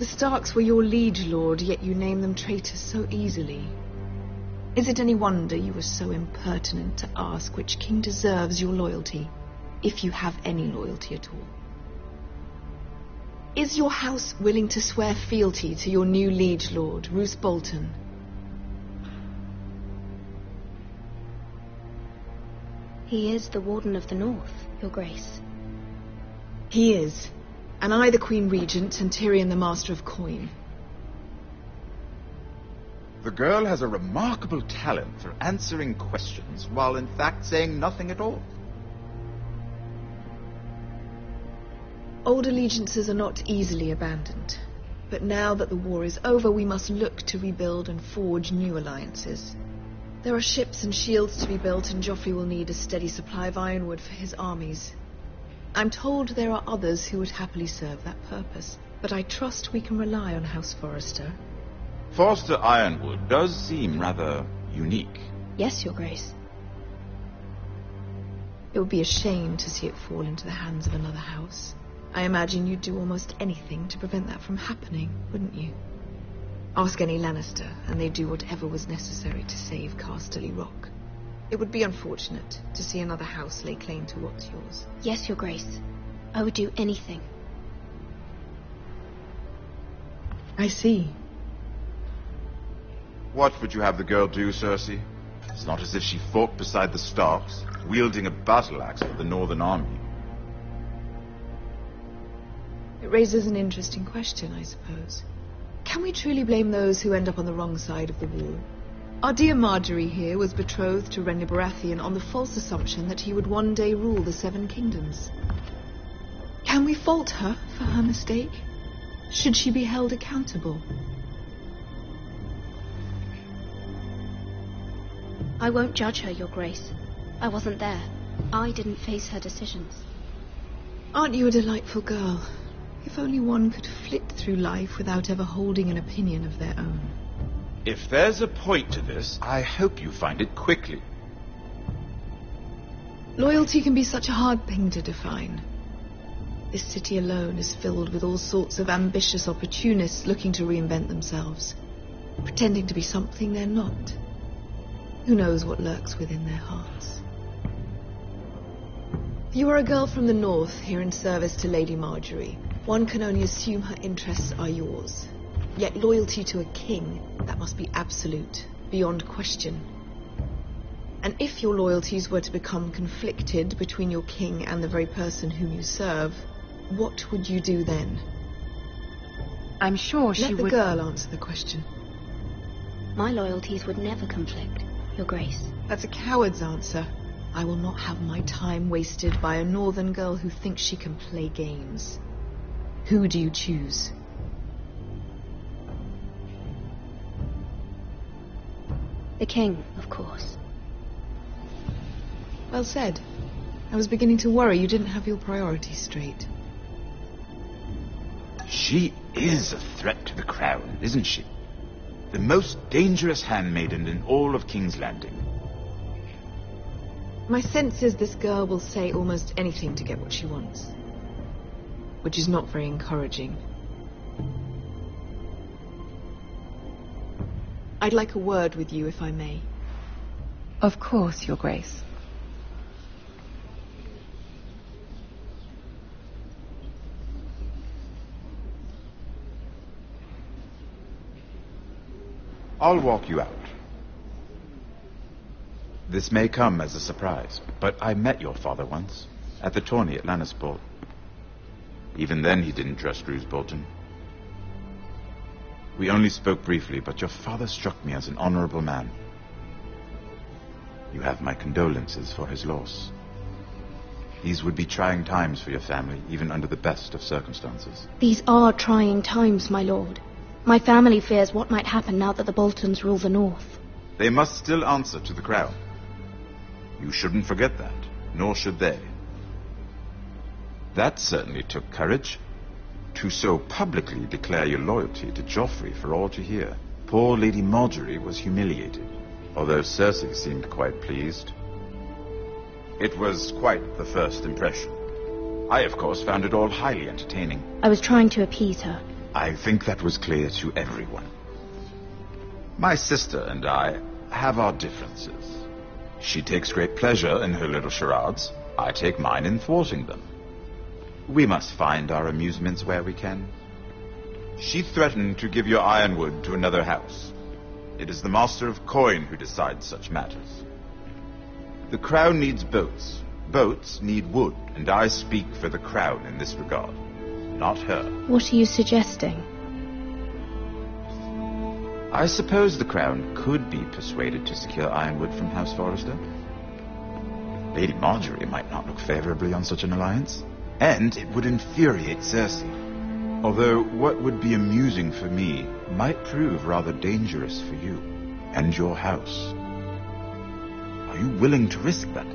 The Starks were your liege lord, yet you name them traitors so easily. Is it any wonder you were so impertinent to ask which king deserves your loyalty, if you have any loyalty at all? Is your house willing to swear fealty to your new liege lord, Roose Bolton? He is the Warden of the North, Your Grace. He is. And I the Queen Regent, and Tyrion the Master of Coin. The girl has a remarkable talent for answering questions while in fact saying nothing at all. Old allegiances are not easily abandoned. But now that the war is over, we must look to rebuild and forge new alliances. There are ships and shields to be built, and Joffrey will need a steady supply of ironwood for his armies. I'm told there are others who would happily serve that purpose, but I trust we can rely on House Forrester. Forster Ironwood does seem rather unique. Yes, Your Grace. It would be a shame to see it fall into the hands of another house. I imagine you'd do almost anything to prevent that from happening, wouldn't you? Ask any Lannister, and they'd do whatever was necessary to save Casterly Rock. It would be unfortunate to see another house lay claim to what's yours. Yes, Your Grace. I would do anything. I see. What would you have the girl do, Cersei? It's not as if she fought beside the Starks, wielding a battle axe for the Northern Army. It raises an interesting question, I suppose. Can we truly blame those who end up on the wrong side of the wall? Our dear Marjorie here was betrothed to Renly Baratheon on the false assumption that he would one day rule the Seven Kingdoms. Can we fault her for her mistake? Should she be held accountable? I won't judge her, Your Grace. I wasn't there. I didn't face her decisions. Aren't you a delightful girl? If only one could flit through life without ever holding an opinion of their own. If there's a point to this, I hope you find it quickly. Loyalty can be such a hard thing to define. This city alone is filled with all sorts of ambitious opportunists looking to reinvent themselves, pretending to be something they're not. Who knows what lurks within their hearts? You are a girl from the north, here in service to Lady Marjorie. One can only assume her interests are yours. Yet loyalty to a king, that must be absolute, beyond question. And if your loyalties were to become conflicted between your king and the very person whom you serve, what would you do then? I'm sure she would... Let the girl answer the question. My loyalties would never conflict, Your Grace. That's a coward's answer. I will not have my time wasted by a northern girl who thinks she can play games. Who do you choose? The king, of course. Well said. I was beginning to worry you didn't have your priorities straight. She is a threat to the crown, isn't she? The most dangerous handmaiden in all of King's Landing. My sense is this girl will say almost anything to get what she wants. Which is not very encouraging. I'd like a word with you, if I may. Of course, Your Grace. I'll walk you out. This may come as a surprise, but I met your father once, at the tourney at Lannisport. Even then he didn't trust Roose Bolton. We only spoke briefly, but your father struck me as an honorable man. You have my condolences for his loss. These would be trying times for your family, even under the best of circumstances. These are trying times, my lord. My family fears what might happen now that the Boltons rule the north. They must still answer to the crown. You shouldn't forget that, nor should they. That certainly took courage. To so publicly declare your loyalty to Joffrey for all to hear. Poor Lady Margaery was humiliated, although Cersei seemed quite pleased. It was quite the first impression. I, of course, found it all highly entertaining. I was trying to appease her. I think that was clear to everyone. My sister and I have our differences. She takes great pleasure in her little charades. I take mine in thwarting them. We must find our amusements where we can. She threatened to give your ironwood to another house. It is the Master of Coin who decides such matters. The crown needs boats. Boats need wood, and I speak for the crown in this regard. Not her. What are you suggesting? I suppose the crown could be persuaded to secure ironwood from House Forrester. Lady Margaery might not look favorably on such an alliance, and it would infuriate Cersei. Although what would be amusing for me might prove rather dangerous for you and your house. Are you willing to risk that?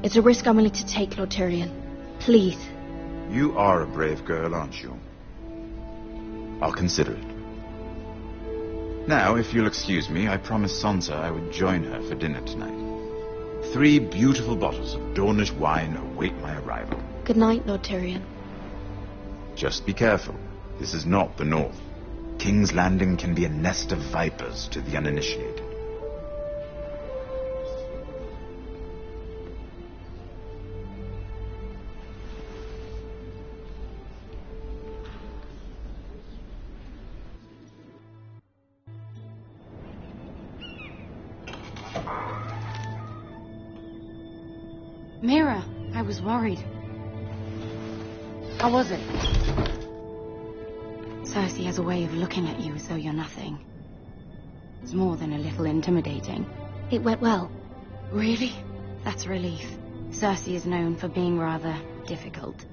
It's a risk I'm willing to take, Lord Tyrion. Please. You are a brave girl, aren't you? I'll consider it. Now, if you'll excuse me, I promised Sansa I would join her for dinner tonight. 3 beautiful bottles of Dornish wine await my arrival. Good night, Lord Tyrion. Just be careful. This is not the North. King's Landing can be a nest of vipers to the uninitiated. Mira, I was worried. How was it? Cersei has a way of looking at you as though you're nothing. It's more than a little intimidating. It went well. Really? That's a relief. Cersei is known for being rather difficult.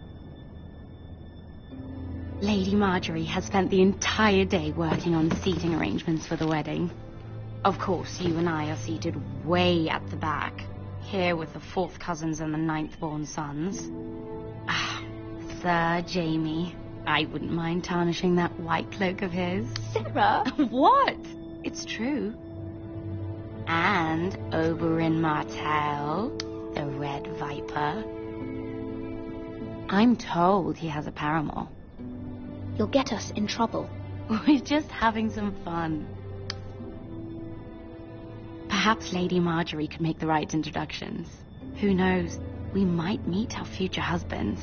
Lady Margaery has spent the entire day working on seating arrangements for the wedding. Of course, you and I are seated way at the back. Here with the 4th cousins and the 9th-born sons. Sir Jaime. I wouldn't mind tarnishing that white cloak of his. Sarah! What? It's true. And Oberyn Martell, the Red Viper. I'm told he has a paramour. You'll get us in trouble. We're just having some fun. Perhaps Lady Margaery could make the right introductions. Who knows? We might meet our future husbands.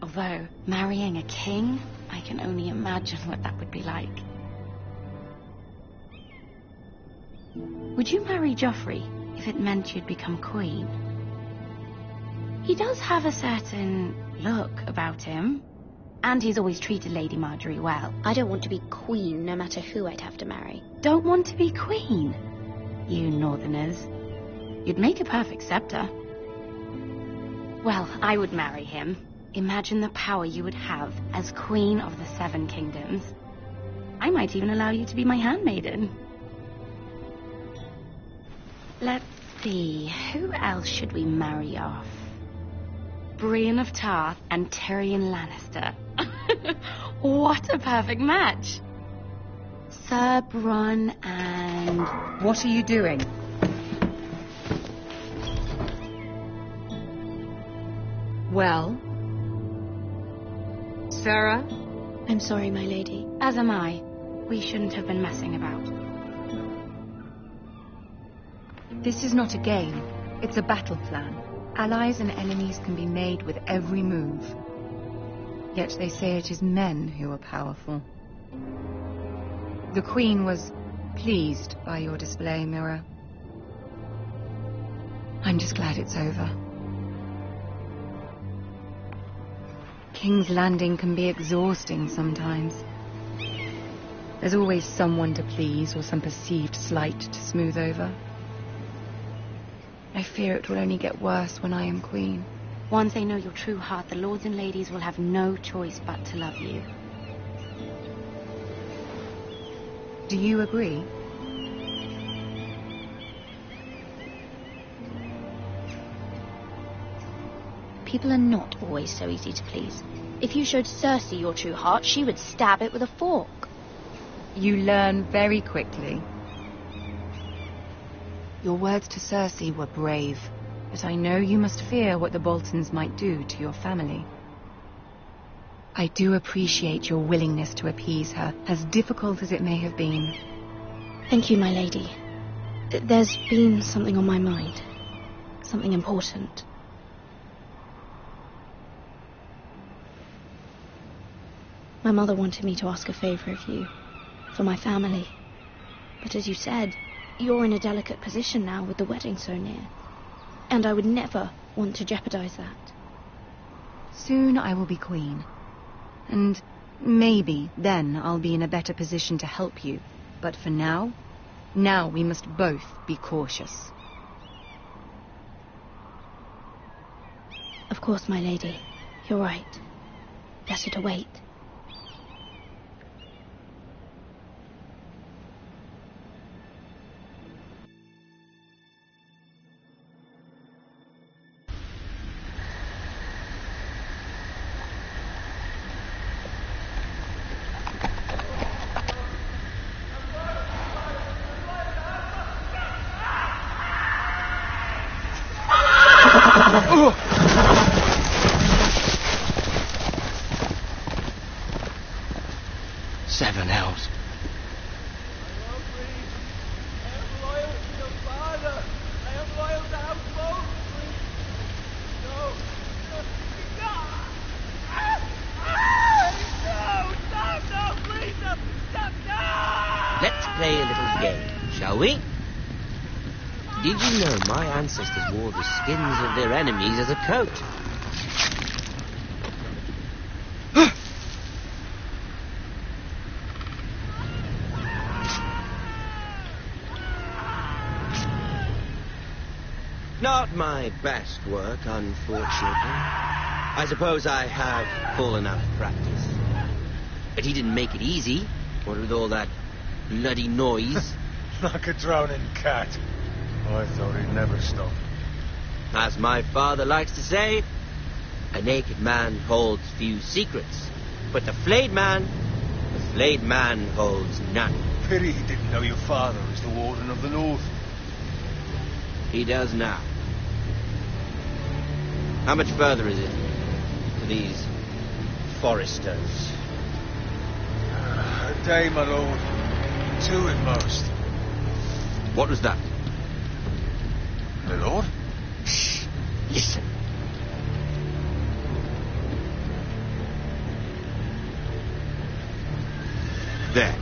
Although, marrying a king, I can only imagine what that would be like. Would you marry Joffrey if it meant you'd become queen? He does have a certain look about him, and he's always treated Lady Margaery well. I don't want to be queen, no matter who I'd have to marry. Don't want to be queen? You northerners. You'd make a perfect scepter. Well, I would marry him. Imagine the power you would have as Queen of the 7 Kingdoms. I might even allow you to be my handmaiden. Let's see, who else should we marry off? Brienne of Tarth and Tyrion Lannister. What a perfect match! Sir Bronn and... What are you doing? Well? Sarah? I'm sorry, my lady. As am I. We shouldn't have been messing about. This is not a game. It's a battle plan. Allies and enemies can be made with every move. Yet they say it is men who are powerful. The Queen was pleased by your display, Mira. I'm just glad it's over. King's Landing can be exhausting sometimes. There's always someone to please or some perceived slight to smooth over. I fear it will only get worse when I am queen. Once they know your true heart, the lords and ladies will have no choice but to love you. Do you agree? People are not always so easy to please. If you showed Cersei your true heart, she would stab it with a fork. You learn very quickly. Your words to Cersei were brave, but I know you must fear what the Boltons might do to your family. I do appreciate your willingness to appease her, as difficult as it may have been. Thank you, my lady. There's been something on my mind. Something important. My mother wanted me to ask a favor of you, for my family. But as you said, you're in a delicate position now with the wedding so near. And I would never want to jeopardize that. Soon I will be queen. And maybe then I'll be in a better position to help you. But for now we must both be cautious. Of course, my lady. You're right. Better to wait. Seven hells. Let's play a little game, shall we? Did you know my ancestors wore the skins of their enemies as a coat? Not my best work, unfortunately. I suppose I have fallen out of practice. But he didn't make it easy, what with all that bloody noise. Like a drowning cat. I thought he'd never stop. As my father likes to say, a naked man holds few secrets, but the flayed man holds none. Pity he didn't know your father was the Warden of the North. He does now. How much further is it to these foresters? A day, my lord. 2 at most. What was that? My lord? Shh. Listen. There.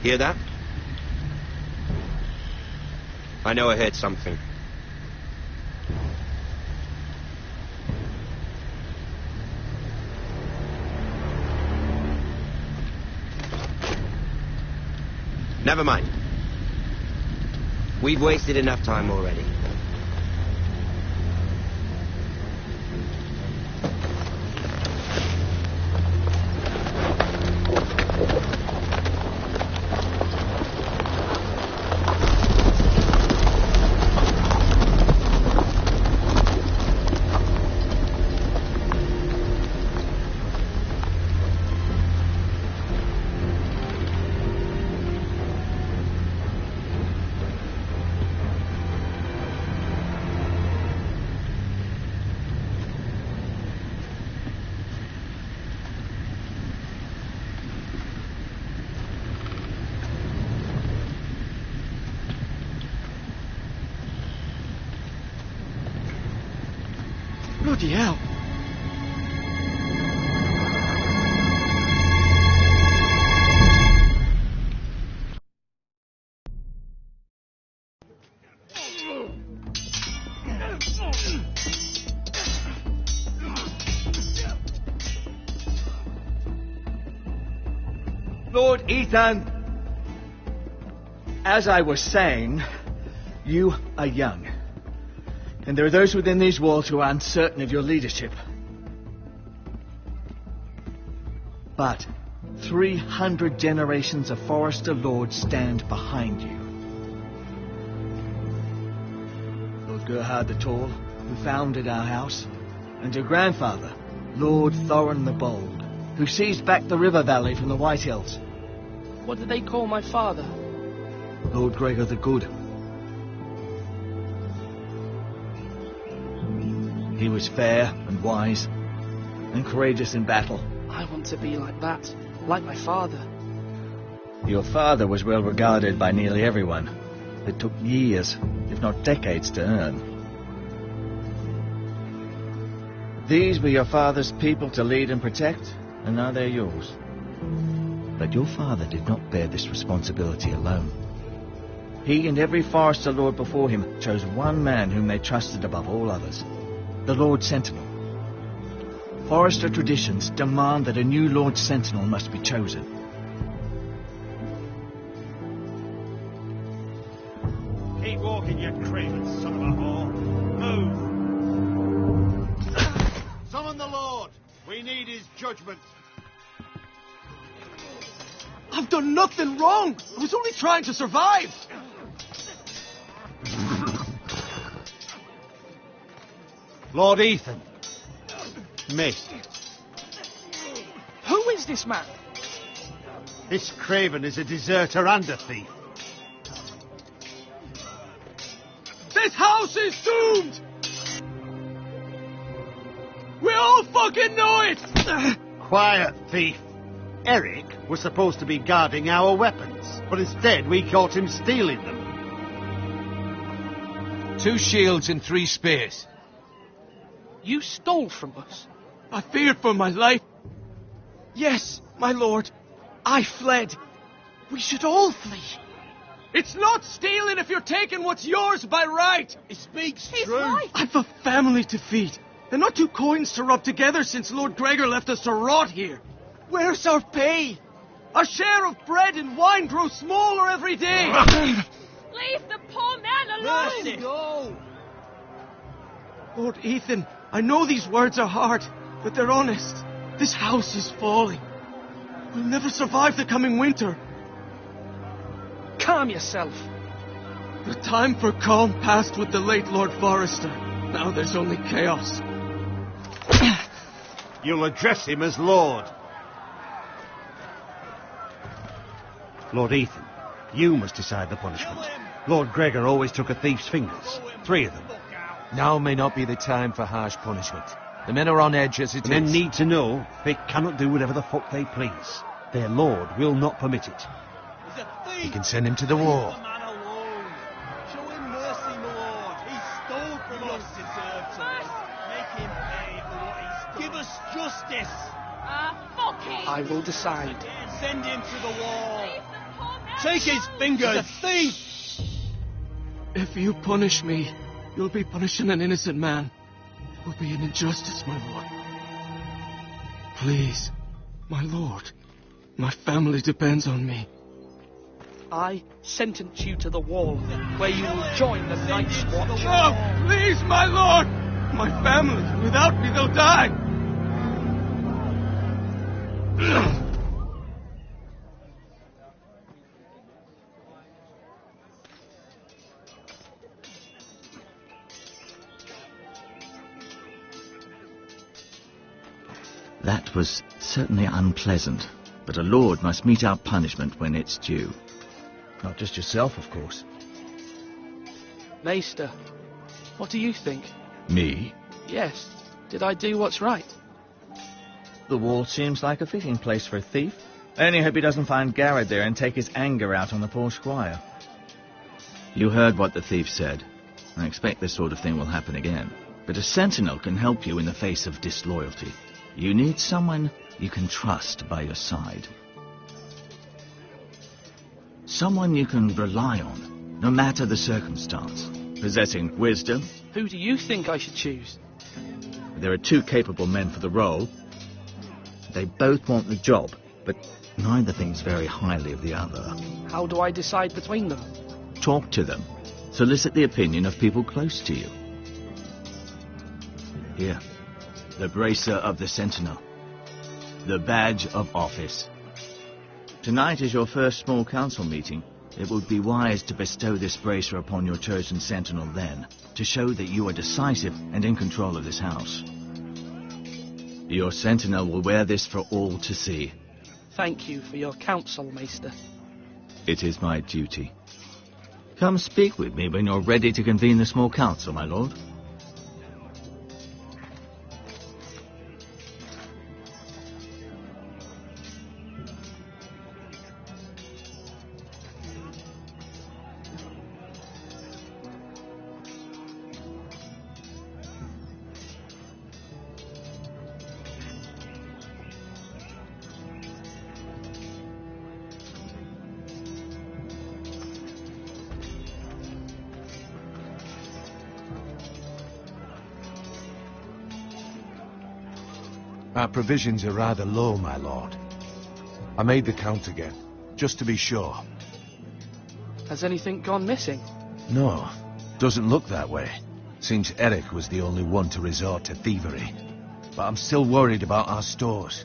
Hear that? I know I heard something. Never mind. We've wasted enough time already. Bloody hell. Lord Ethan, as I was saying, you are young. And there are those within these walls who are uncertain of your leadership. But 300 generations of Forrester lords stand behind you. Lord Gerhard the Tall, who founded our house, and your grandfather, Lord Thorin the Bold, who seized back the river valley from the White Hills. What did they call my father? Lord Gregor the Good. He was fair and wise and courageous in battle. I want to be like that, like my father. Your father was well regarded by nearly everyone. It took years, if not decades, to earn. These were your father's people to lead and protect, and now they're yours. But your father did not bear this responsibility alone. He and every Forrester lord before him chose one man whom they trusted above all others, the Lord Sentinel. Forrester traditions demand that a new Lord Sentinel must be chosen. Keep walking, you craven son of a whore. Move! Summon the Lord! We need his judgment. I've done nothing wrong. I was only trying to survive. Lord Ethan. Mate. Who is this man? This craven is a deserter and a thief. This house is doomed! We all fucking know it! Quiet, thief. Eric was supposed to be guarding our weapons, but instead we caught him stealing them. 2 shields and 3 spears. You stole from us. I feared for my life. Yes, my lord. I fled. We should all flee. It's not stealing if you're taking what's yours by right. He speaks true. Right. I've a family to feed. And not 2 coins to rub together since Lord Gregor left us to rot here. Where's our pay? Our share of bread and wine grows smaller every day. Leave the poor man alone! Let him go. Lord Ethan, I know these words are hard, but they're honest. This house is falling. We'll never survive the coming winter. Calm yourself. The time for calm passed with the late Lord Forrester. Now there's only chaos. You'll address him as Lord. Lord Ethan, you must decide the punishment. Lord Gregor always took a thief's fingers. 3 of them. Now may not be the time for harsh punishment. The men are on edge as it is. Men need to know they cannot do whatever the fuck they please. Their lord will not permit it. You can send him to the war. Show him mercy, my lord. He stole from us. Deserves it. Make him pay for what he stole. Give us justice. Fuck him. I will decide. Send him to the wall. Take his fingers. He's a thief. If you punish me, you'll be punishing an innocent man. It will be an injustice, my lord. Please, my lord. My family depends on me. I sentence you to the wall, where you will join the Night's Watch. No, please, my lord! My family, without me, they'll die! That was certainly unpleasant, but a lord must mete out punishment when it's due. Not just yourself, of course. Maester, what do you think? Me? Yes. Did I do what's right? The wall seems like a fitting place for a thief. I only hope he doesn't find Garrett there and take his anger out on the poor squire. You heard what the thief said. I expect this sort of thing will happen again. But a sentinel can help you in the face of disloyalty. You need someone you can trust by your side. Someone you can rely on, no matter the circumstance. Possessing wisdom. Who do you think I should choose? There are two capable men for the role. They both want the job, but neither thinks very highly of the other. How do I decide between them? Talk to them. Solicit the opinion of people close to you. Here, the bracer of the Sentinel. The badge of office. Tonight is your first small council meeting. It would be wise to bestow this bracer upon your chosen Sentinel then, to show that you are decisive and in control of this house. Your Sentinel will wear this for all to see. Thank you for your counsel, Maester. It is my duty. Come speak with me when you're ready to convene the small council, my lord. Our provisions are rather low, my lord. I made the count again, just to be sure. Has anything gone missing? No, doesn't look that way. Seems Eric was the only one to resort to thievery. But I'm still worried about our stores.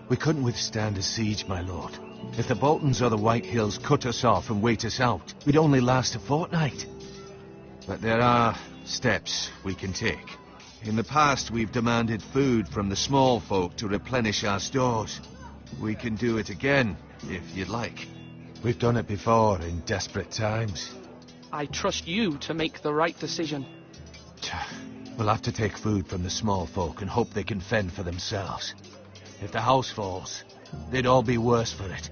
We couldn't withstand a siege, my lord. If the Boltons or the White Hills cut us off and wait us out, we'd only last a fortnight. But there are steps we can take. In the past, we've demanded food from the small folk to replenish our stores. We can do it again, if you'd like. We've done it before in desperate times. I trust you to make the right decision. We'll have to take food from the small folk and hope they can fend for themselves. If the house falls, they'd all be worse for it.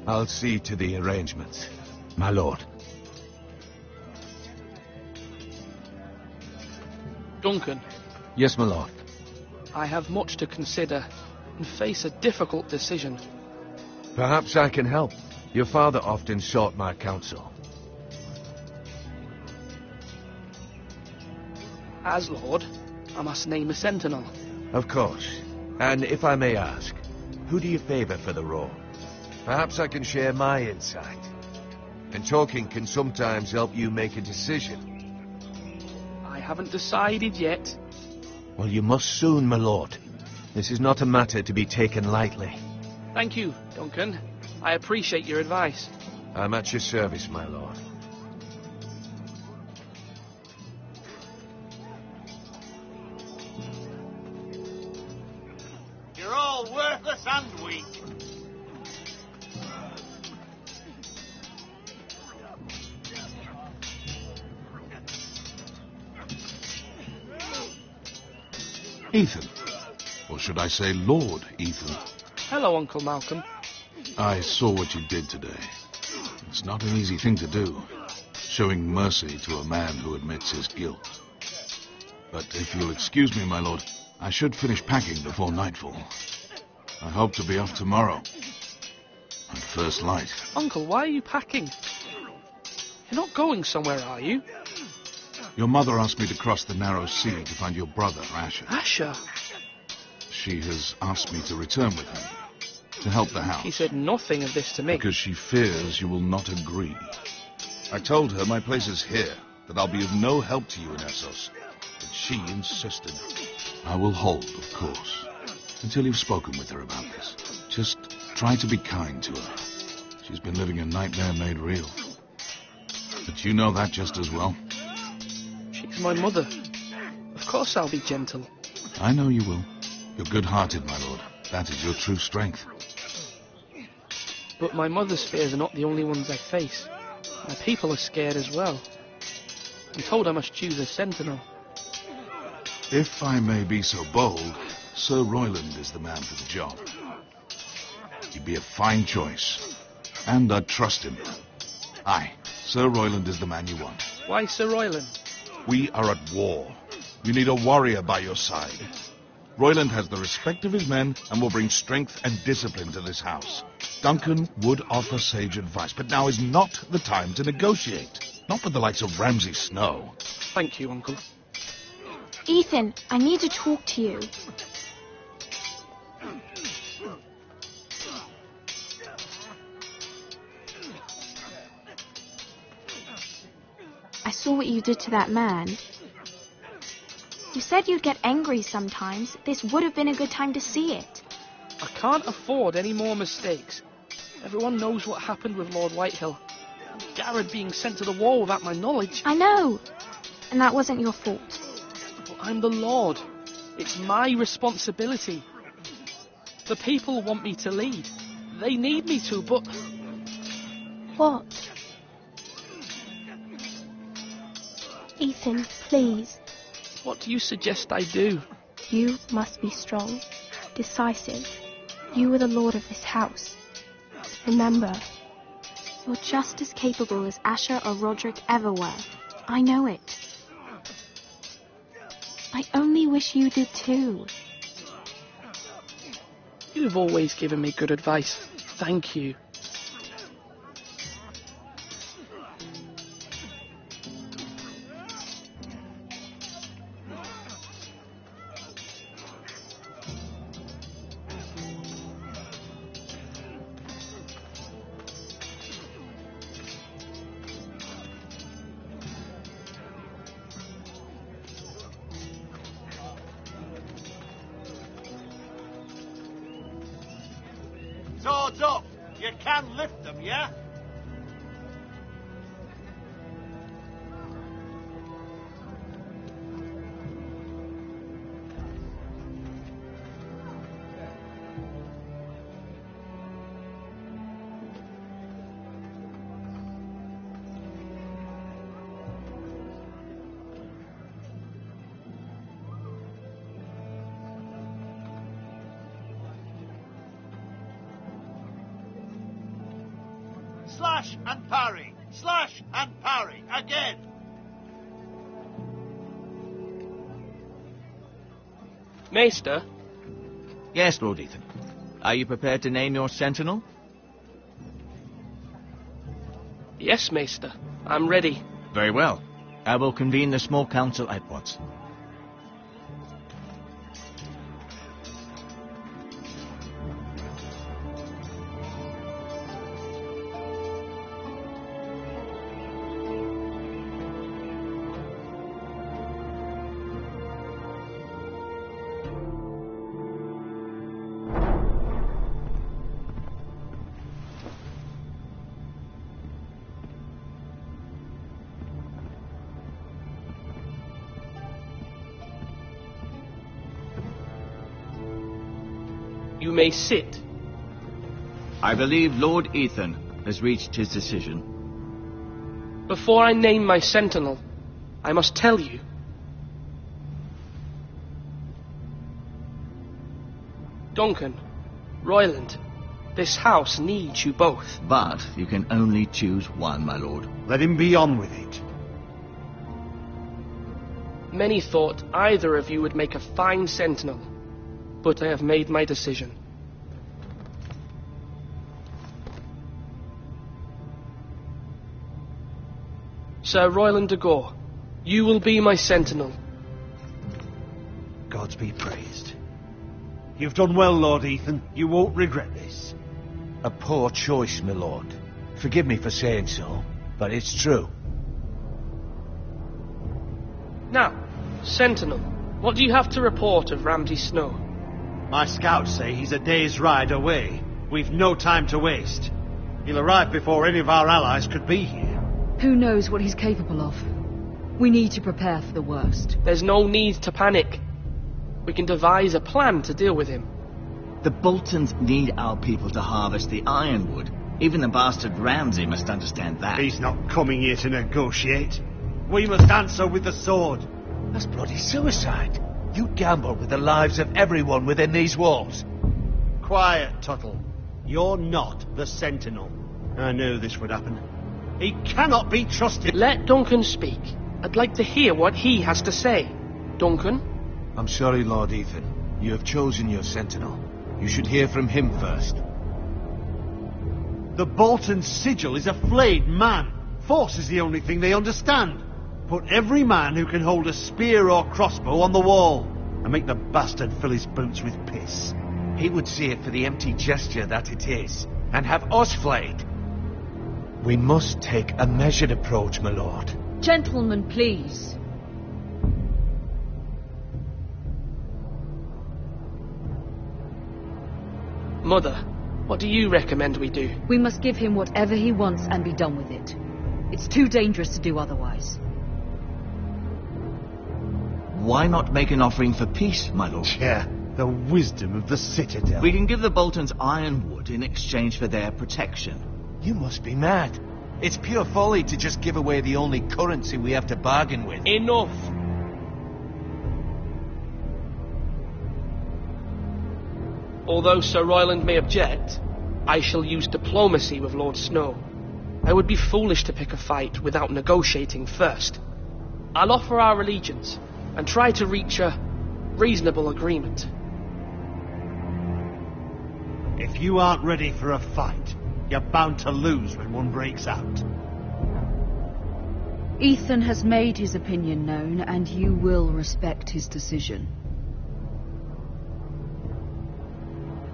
I'll see to the arrangements, my lord. Duncan. Yes, my lord. I have much to consider and face a difficult decision. Perhaps I can help. Your father often sought my counsel. As Lord, I must name a sentinel. Of course. And if I may ask, who do you favor for the role? Perhaps I can share my insight. And talking can sometimes help you make a decision. I haven't decided yet. Well, you must soon, my lord. This is not a matter to be taken lightly. Thank you, Duncan. I appreciate your advice. I'm at your service, my lord. You're all worthless and weak. Ethan. Or should I say Lord Ethan? Hello, Uncle Malcolm. I saw what you did today. It's not an easy thing to do, showing mercy to a man who admits his guilt. But if you'll excuse me, my lord, I should finish packing before nightfall. I hope to be off tomorrow. At first light. Uncle, why are you packing? You're not going somewhere, are you? Your mother asked me to cross the narrow sea to find your brother, Asher. Asher? She has asked me to return with him, to help the house. She said nothing of this to me. Because she fears you will not agree. I told her my place is here, that I'll be of no help to you in Essos. But she insisted. I will hold, of course, until you've spoken with her about this. Just try to be kind to her. She's been living a nightmare made real. But you know that just as well. She's my mother. Of course I'll be gentle. I know you will. You're good-hearted, my lord. That is your true strength. But my mother's fears are not the only ones I face. My people are scared as well. I'm told I must choose a sentinel. If I may be so bold, Sir Royland is the man for the job. He'd be a fine choice. And I'd trust him. Aye, Sir Royland is the man you want. Why Sir Royland? We are at war. You need a warrior by your side. Royland has the respect of his men and will bring strength and discipline to this house. Duncan would offer sage advice, but now is not the time to negotiate. Not with the likes of Ramsay Snow. Thank you, Uncle. Ethan, I need to talk to you. I saw what you did to that man. You said you'd get angry sometimes. This would have been a good time to see it. I can't afford any more mistakes. Everyone knows what happened with Lord Whitehill. Garrett being sent to the war without my knowledge. I know. And that wasn't your fault. But I'm the Lord. It's my responsibility. The people want me to lead. They need me to, but... What? Ethan, please. What do you suggest I do? You must be strong, decisive. You are the lord of this house. Remember, you're just as capable as Asher or Roderick ever were. I know it. I only wish you did too. You've always given me good advice. Thank you. Swords up! You can lift them, yeah? Slash and parry! Slash and parry! Again! Maester? Yes, Lord Ethan. Are you prepared to name your sentinel? Yes, Maester. I'm ready. Very well. I will convene the small council at once. You may sit. I believe Lord Ethan has reached his decision. Before I name my sentinel, I must tell you. Duncan, Royland, this house needs you both. But you can only choose one, my lord. Let him be on with it. Many thought either of you would make a fine sentinel, but I have made my decision. Sir Royland de Gore, you will be my sentinel. Gods be praised. You've done well, Lord Ethan. You won't regret this. A poor choice, my lord. Forgive me for saying so, but it's true. Now, sentinel, what do you have to report of Ramsay Snow? My scouts say he's a day's ride away. We've no time to waste. He'll arrive before any of our allies could be here. Who knows what he's capable of? We need to prepare for the worst. There's no need to panic. We can devise a plan to deal with him. The Boltons need our people to harvest the ironwood. Even the bastard Ramsay must understand that. He's not coming here to negotiate. We must answer with the sword. That's bloody suicide. You gamble with the lives of everyone within these walls. Quiet, Tuttle. You're not the Sentinel. I knew this would happen. He cannot be trusted. Let Duncan speak. I'd like to hear what he has to say. Duncan? I'm sorry, Lord Ethan. You have chosen your sentinel. You should hear from him first. The Bolton sigil is a flayed man. Force is the only thing they understand. Put every man who can hold a spear or crossbow on the wall, and make the bastard fill his boots with piss. He would see it for the empty gesture that it is, and have us flayed. We must take a measured approach, my lord. Gentlemen, please. Mother, what do you recommend we do? We must give him whatever he wants and be done with it. It's too dangerous to do otherwise. Why not make an offering for peace, my lord? Yeah, the wisdom of the Citadel. We can give the Boltons ironwood in exchange for their protection. You must be mad. It's pure folly to just give away the only currency we have to bargain with. Enough! Although Sir Royland may object, I shall use diplomacy with Lord Snow. I would be foolish to pick a fight without negotiating first. I'll offer our allegiance and try to reach a reasonable agreement. If you aren't ready for a fight, you're bound to lose when one breaks out. Ethan has made his opinion known, and you will respect his decision.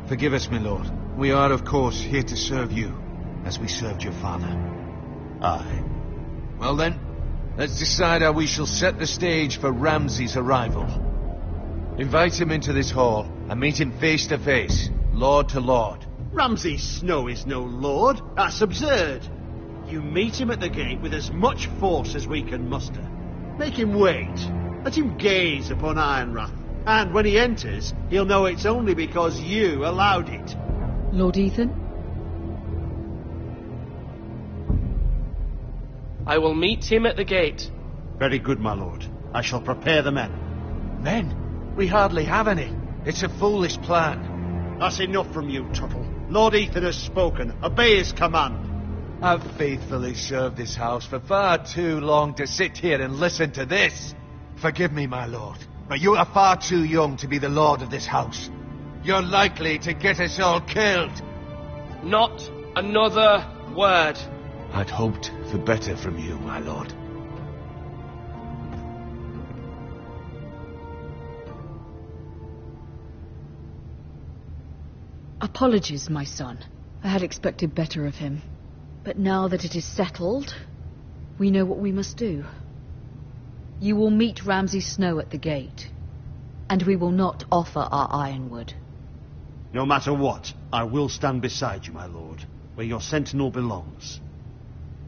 Forgive us, my lord. We are, of course, here to serve you, as we served your father. Aye. Well then, let's decide how we shall set the stage for Ramsay's arrival. Invite him into this hall, and meet him face to face, lord to lord. Ramsay Snow is no lord. That's absurd. You meet him at the gate with as much force as we can muster. Make him wait. Let him gaze upon Ironrath. And when he enters, he'll know it's only because you allowed it. Lord Ethan? I will meet him at the gate. Very good, my lord. I shall prepare the men. Men? We hardly have any. It's a foolish plan. That's enough from you, Tuttle. Lord Ethan has spoken. Obey his command. I've faithfully served this house for far too long to sit here and listen to this. Forgive me, my lord, but you are far too young to be the lord of this house. You're likely to get us all killed. Not another word. I'd hoped for better from you, my lord. Apologies, my son. I had expected better of him. But now that it is settled, we know what we must do. You will meet Ramsay Snow at the gate, and we will not offer our ironwood. No matter what, I will stand beside you, my lord, where your sentinel belongs.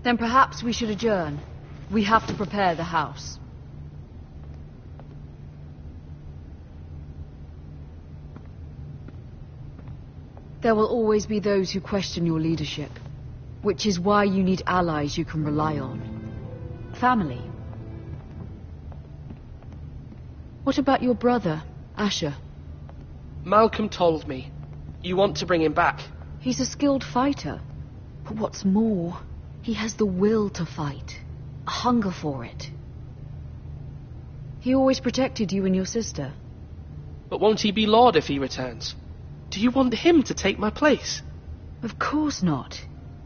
Then perhaps we should adjourn. We have to prepare the house. There will always be those who question your leadership, which is why you need allies you can rely on. Family. What about your brother, Asher? Malcolm told me. You want to bring him back? He's a skilled fighter. But what's more, he has the will to fight. A hunger for it. He always protected you and your sister. But won't he be Lord if he returns? Do you want him to take my place? Of course not.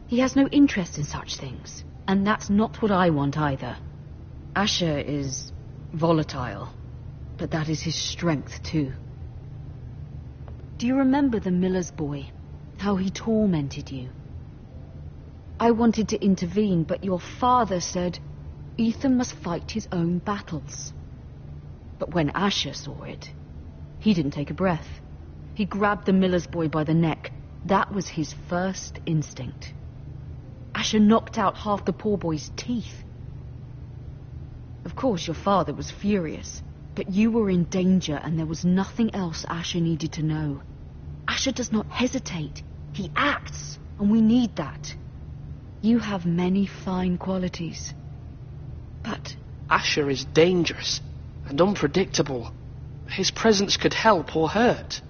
He has no interest in such things. And that's not what I want either. Asher is volatile. But that is his strength too. Do you remember the miller's boy? How he tormented you? I wanted to intervene, but your father said Ethan must fight his own battles. But when Asher saw it, he didn't take a breath. He grabbed the miller's boy by the neck. That was his first instinct. Asher knocked out half the poor boy's teeth. Of course, your father was furious, but you were in danger and there was nothing else Asher needed to know. Asher does not hesitate. He acts, and we need that. You have many fine qualities. But Asher is dangerous and unpredictable. His presence could help or hurt.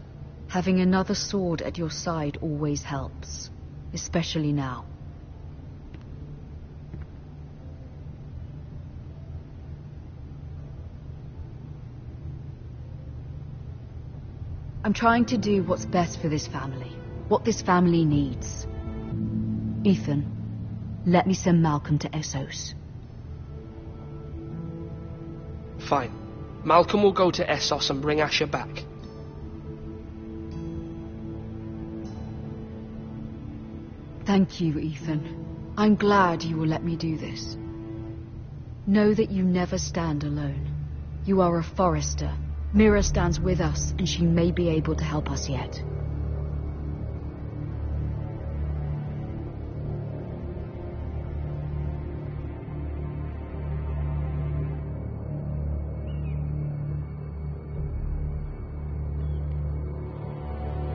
Having another sword at your side always helps, especially now. I'm trying to do what's best for this family. What this family needs. Ethan, let me send Malcolm to Essos. Fine. Malcolm will go to Essos and bring Asher back. Thank you, Ethan. I'm glad you will let me do this. Know that you never stand alone. You are a Forrester. Mira stands with us, and she may be able to help us yet.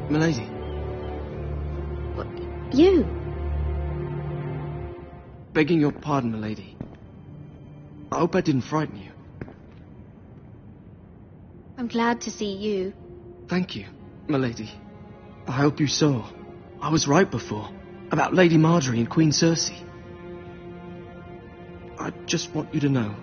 Milady. What? You? Begging your pardon, milady. I hope I didn't frighten you. I'm glad to see you. Thank you, milady. I hope you saw. I was right before. About Lady Marjorie and Queen Cersei. I just want you to know,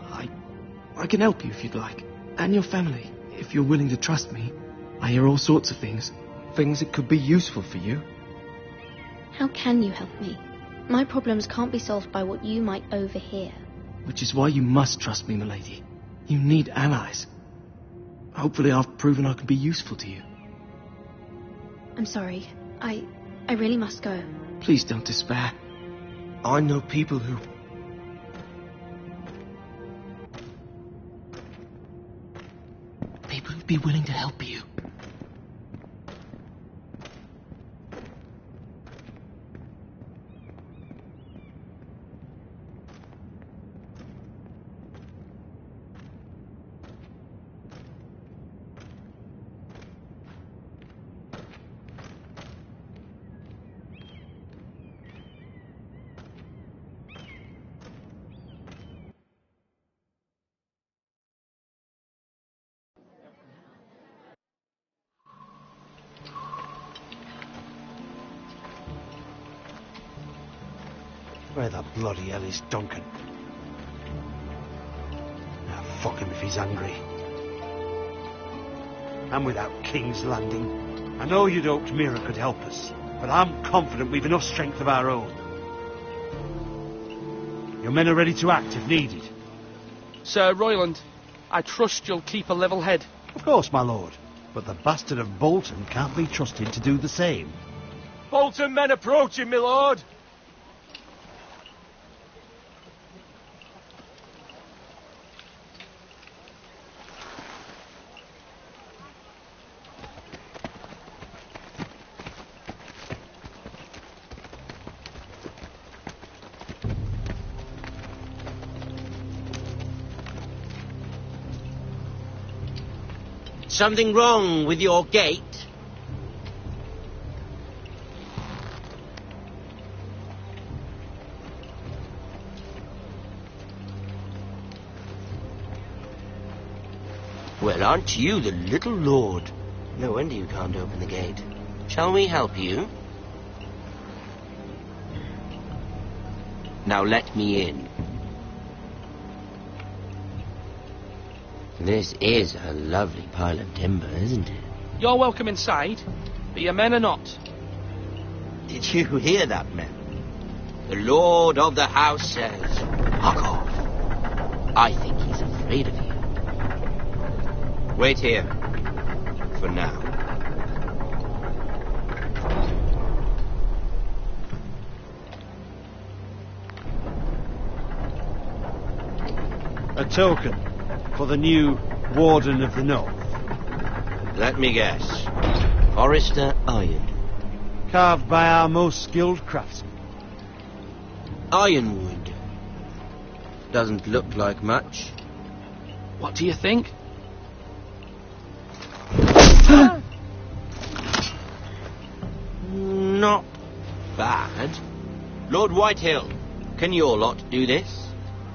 I can help you if you'd like. And your family, if you're willing to trust me. I hear all sorts of things. Things that could be useful for you. How can you help me? My problems can't be solved by what you might overhear. Which is why you must trust me, milady. You need allies. Hopefully I've proven I can be useful to you. I'm sorry. I really must go. Please don't despair. I know people who... People who'd be willing to help you. Where the bloody hell is Duncan? Now, fuck him if he's angry. I'm without King's Landing. I know you'd hoped Mira could help us, but I'm confident we've enough strength of our own. Your men are ready to act if needed. Sir Royland, I trust you'll keep a level head. Of course, my lord. But the bastard of Bolton can't be trusted to do the same. Bolton men approaching, my lord! Something wrong with your gate? Well, aren't you the little lord? No wonder you can't open the gate. Shall we help you? Now let me in. This is a lovely pile of timber, isn't it? You're welcome inside, but your men are not. Did you hear that, men? The lord of the house says, "Fuck off." I think he's afraid of you. Wait here. For now. A token for the new Warden of the North. Let me guess. Forrester Iron. Carved by our most skilled craftsmen. Ironwood. Doesn't look like much. What do you think? Not bad. Lord Whitehill, can your lot do this?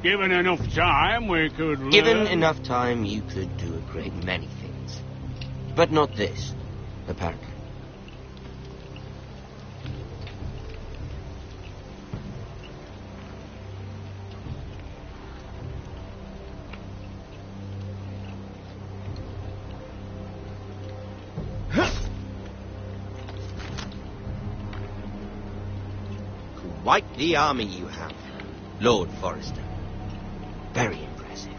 Given enough time, we could... Given enough time, you could do a great many things. But not this, apparently. Quite the army you have, Lord Forrester. Very impressive.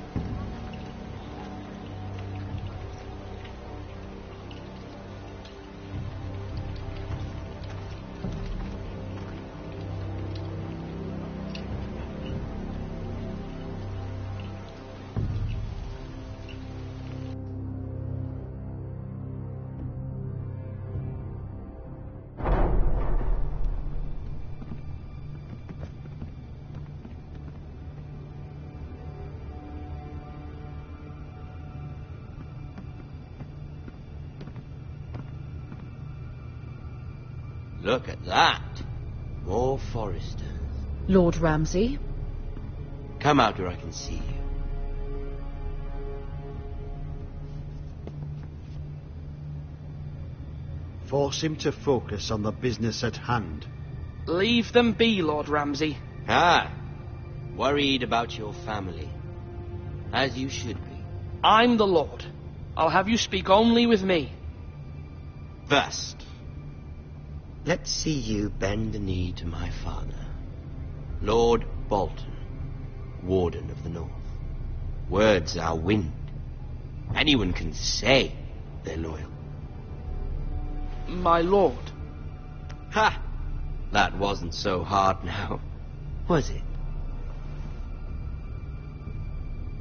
Look at that. More Forresters. Lord Ramsay? Come out where I can see you. Force him to focus on the business at hand. Leave them be, Lord Ramsay. Ah, worried about your family. As you should be. I'm the Lord. I'll have you speak only with me. First, let's see you bend the knee to my father, Lord Bolton, Warden of the North. Words are wind. Anyone can say they're loyal. My lord. Ha! That wasn't so hard now, was it?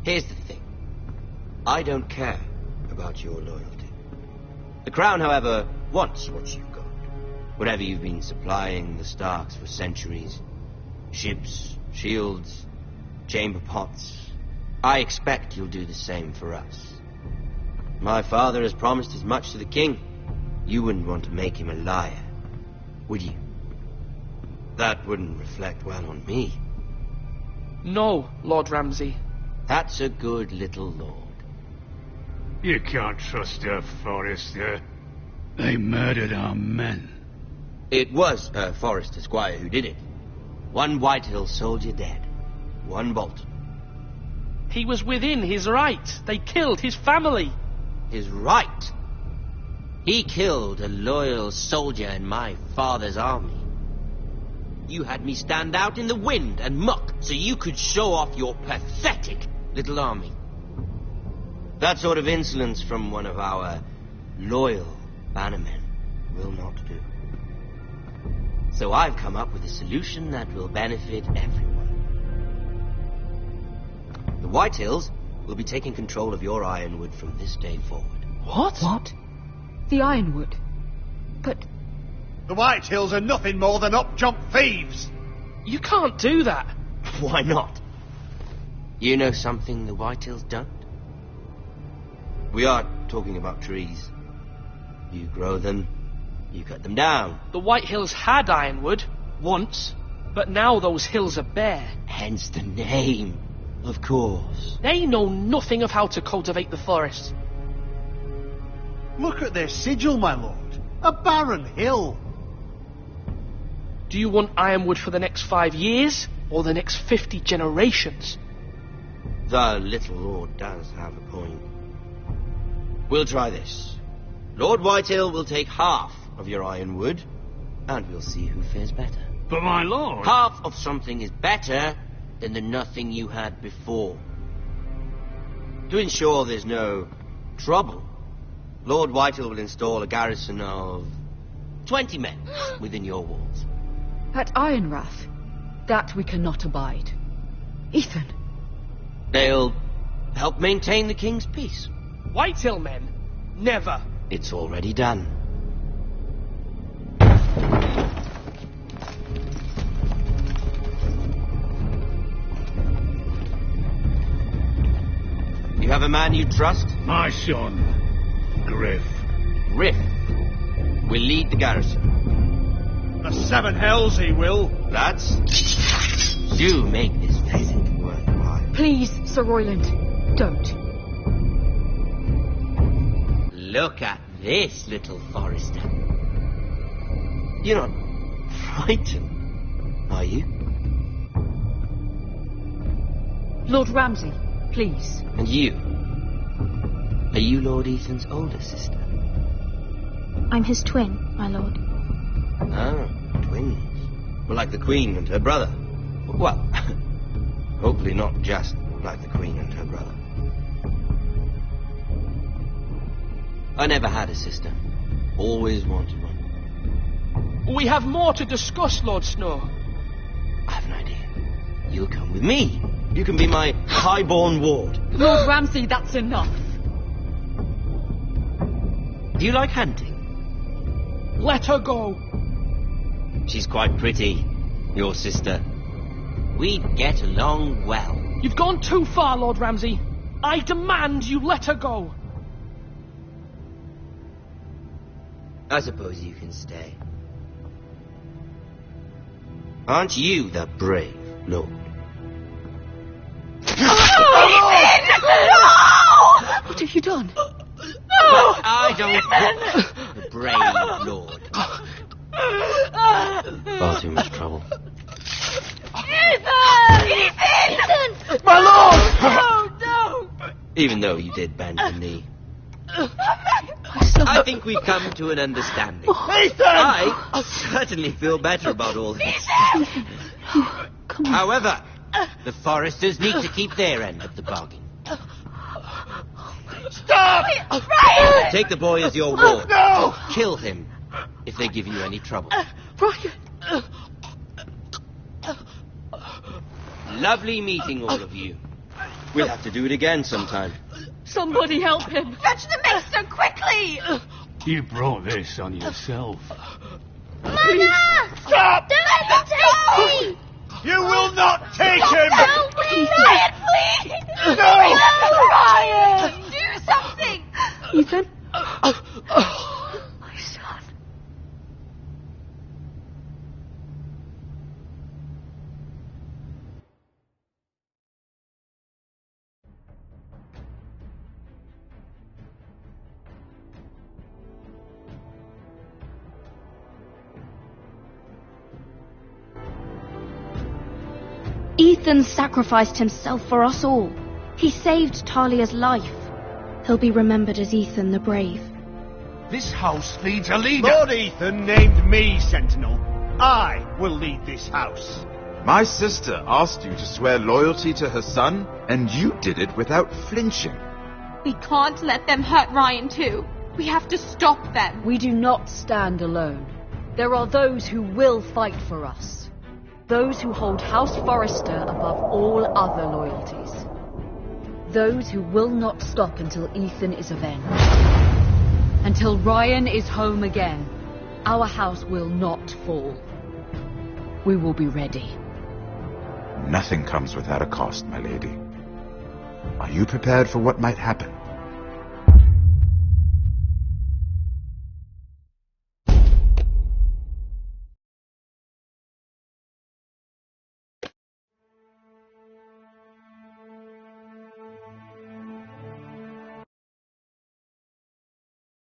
Here's the thing. I don't care about your loyalty. The Crown, however, wants what you've got. Whatever you've been supplying the Starks for centuries. Ships, shields, chamber pots. I expect you'll do the same for us. My father has promised as much to the king. You wouldn't want to make him a liar, would you? That wouldn't reflect well on me. No, Lord Ramsay. That's a good little lord. You can't trust her, Forrester. They murdered our men. It was Forrester Squire who did it. One Whitehill soldier dead. One Bolton. He was within his right. They killed his family. His right? He killed a loyal soldier in my father's army. You had me stand out in the wind and muck so you could show off your pathetic little army. That sort of insolence from one of our loyal bannermen will not do. So I've come up with a solution that will benefit everyone. The Whitehills will be taking control of your Ironwood from this day forward. What? The Ironwood? But... The Whitehills are nothing more than up-jump thieves! You can't do that! Why not? You know something the Whitehills don't? We are talking about trees. You grow them, you cut them down. The Whitehills had Ironwood, once, but now those hills are bare. Hence the name, of course. They know nothing of how to cultivate the forest. Look at their sigil, my lord. A barren hill. Do you want Ironwood for the next 5 years, or the next 50 generations? The little lord does have a point. We'll try this. Lord Whitehill will take half of your Ironwood, and we'll see who fares better. But my lord... Half of something is better than the nothing you had before. To ensure there's no trouble, Lord Whitehill will install a garrison of 20 men within your walls. At Ironrath? That we cannot abide. Ethan. They'll help maintain the king's peace. Whitehill men? Never. It's already done. You have a man you trust? My son, Griff. Griff will lead the garrison. The Seven Hells he will. Lads, do make this visit worthwhile. Please, Sir Royland, don't. Look at this, little Forrester. You're not frightened, are you? Lord Ramsay, please. And you? Are you Lord Ethan's older sister? I'm his twin, my lord. Ah, twins. Like the Queen and her brother. Well, hopefully not just like the Queen and her brother. I never had a sister. Always wanted one. We have more to discuss, Lord Snow. I have an idea. You'll come with me. You can be my highborn ward. Lord Ramsay, that's enough. Do you like hunting? Let her go. She's quite pretty, your sister. We'd get along well. You've gone too far, Lord Ramsay. I demand you let her go. I suppose you can stay. Aren't you the brave lord? What have you done? But I don't want the brave lord. Far too much trouble. Ethan! My lord! No! Even though you did bend the knee. I think we've come to an understanding. Ethan! I certainly feel better about all this. However, the Foresters need to keep their end of the bargain. Stop! Ryan! Take the boy as your ward. No! Kill him if they give you any trouble. Ryan! Lovely meeting all of you. We'll have to do it again sometime. Somebody help him! Fetch the maester, quickly! You brought this on yourself. Mother! Stop! Don't let him take me! You will not take him! Help me! Ryan, please! No! Ryan! Do something! Ethan? My son. Ethan sacrificed himself for us all. He saved Talia's life. He'll be remembered as Ethan the Brave. This house needs a leader. Lord Ethan named me Sentinel. I will lead this house. My sister asked you to swear loyalty to her son, and you did it without flinching. We can't let them hurt Ryan too. We have to stop them. We do not stand alone. There are those who will fight for us. Those who hold House Forrester above all other loyalties. Those who will not stop until Ethan is avenged. Until Ryan is home again, our house will not fall. We will be ready. Nothing comes without a cost, my lady. Are you prepared for what might happen?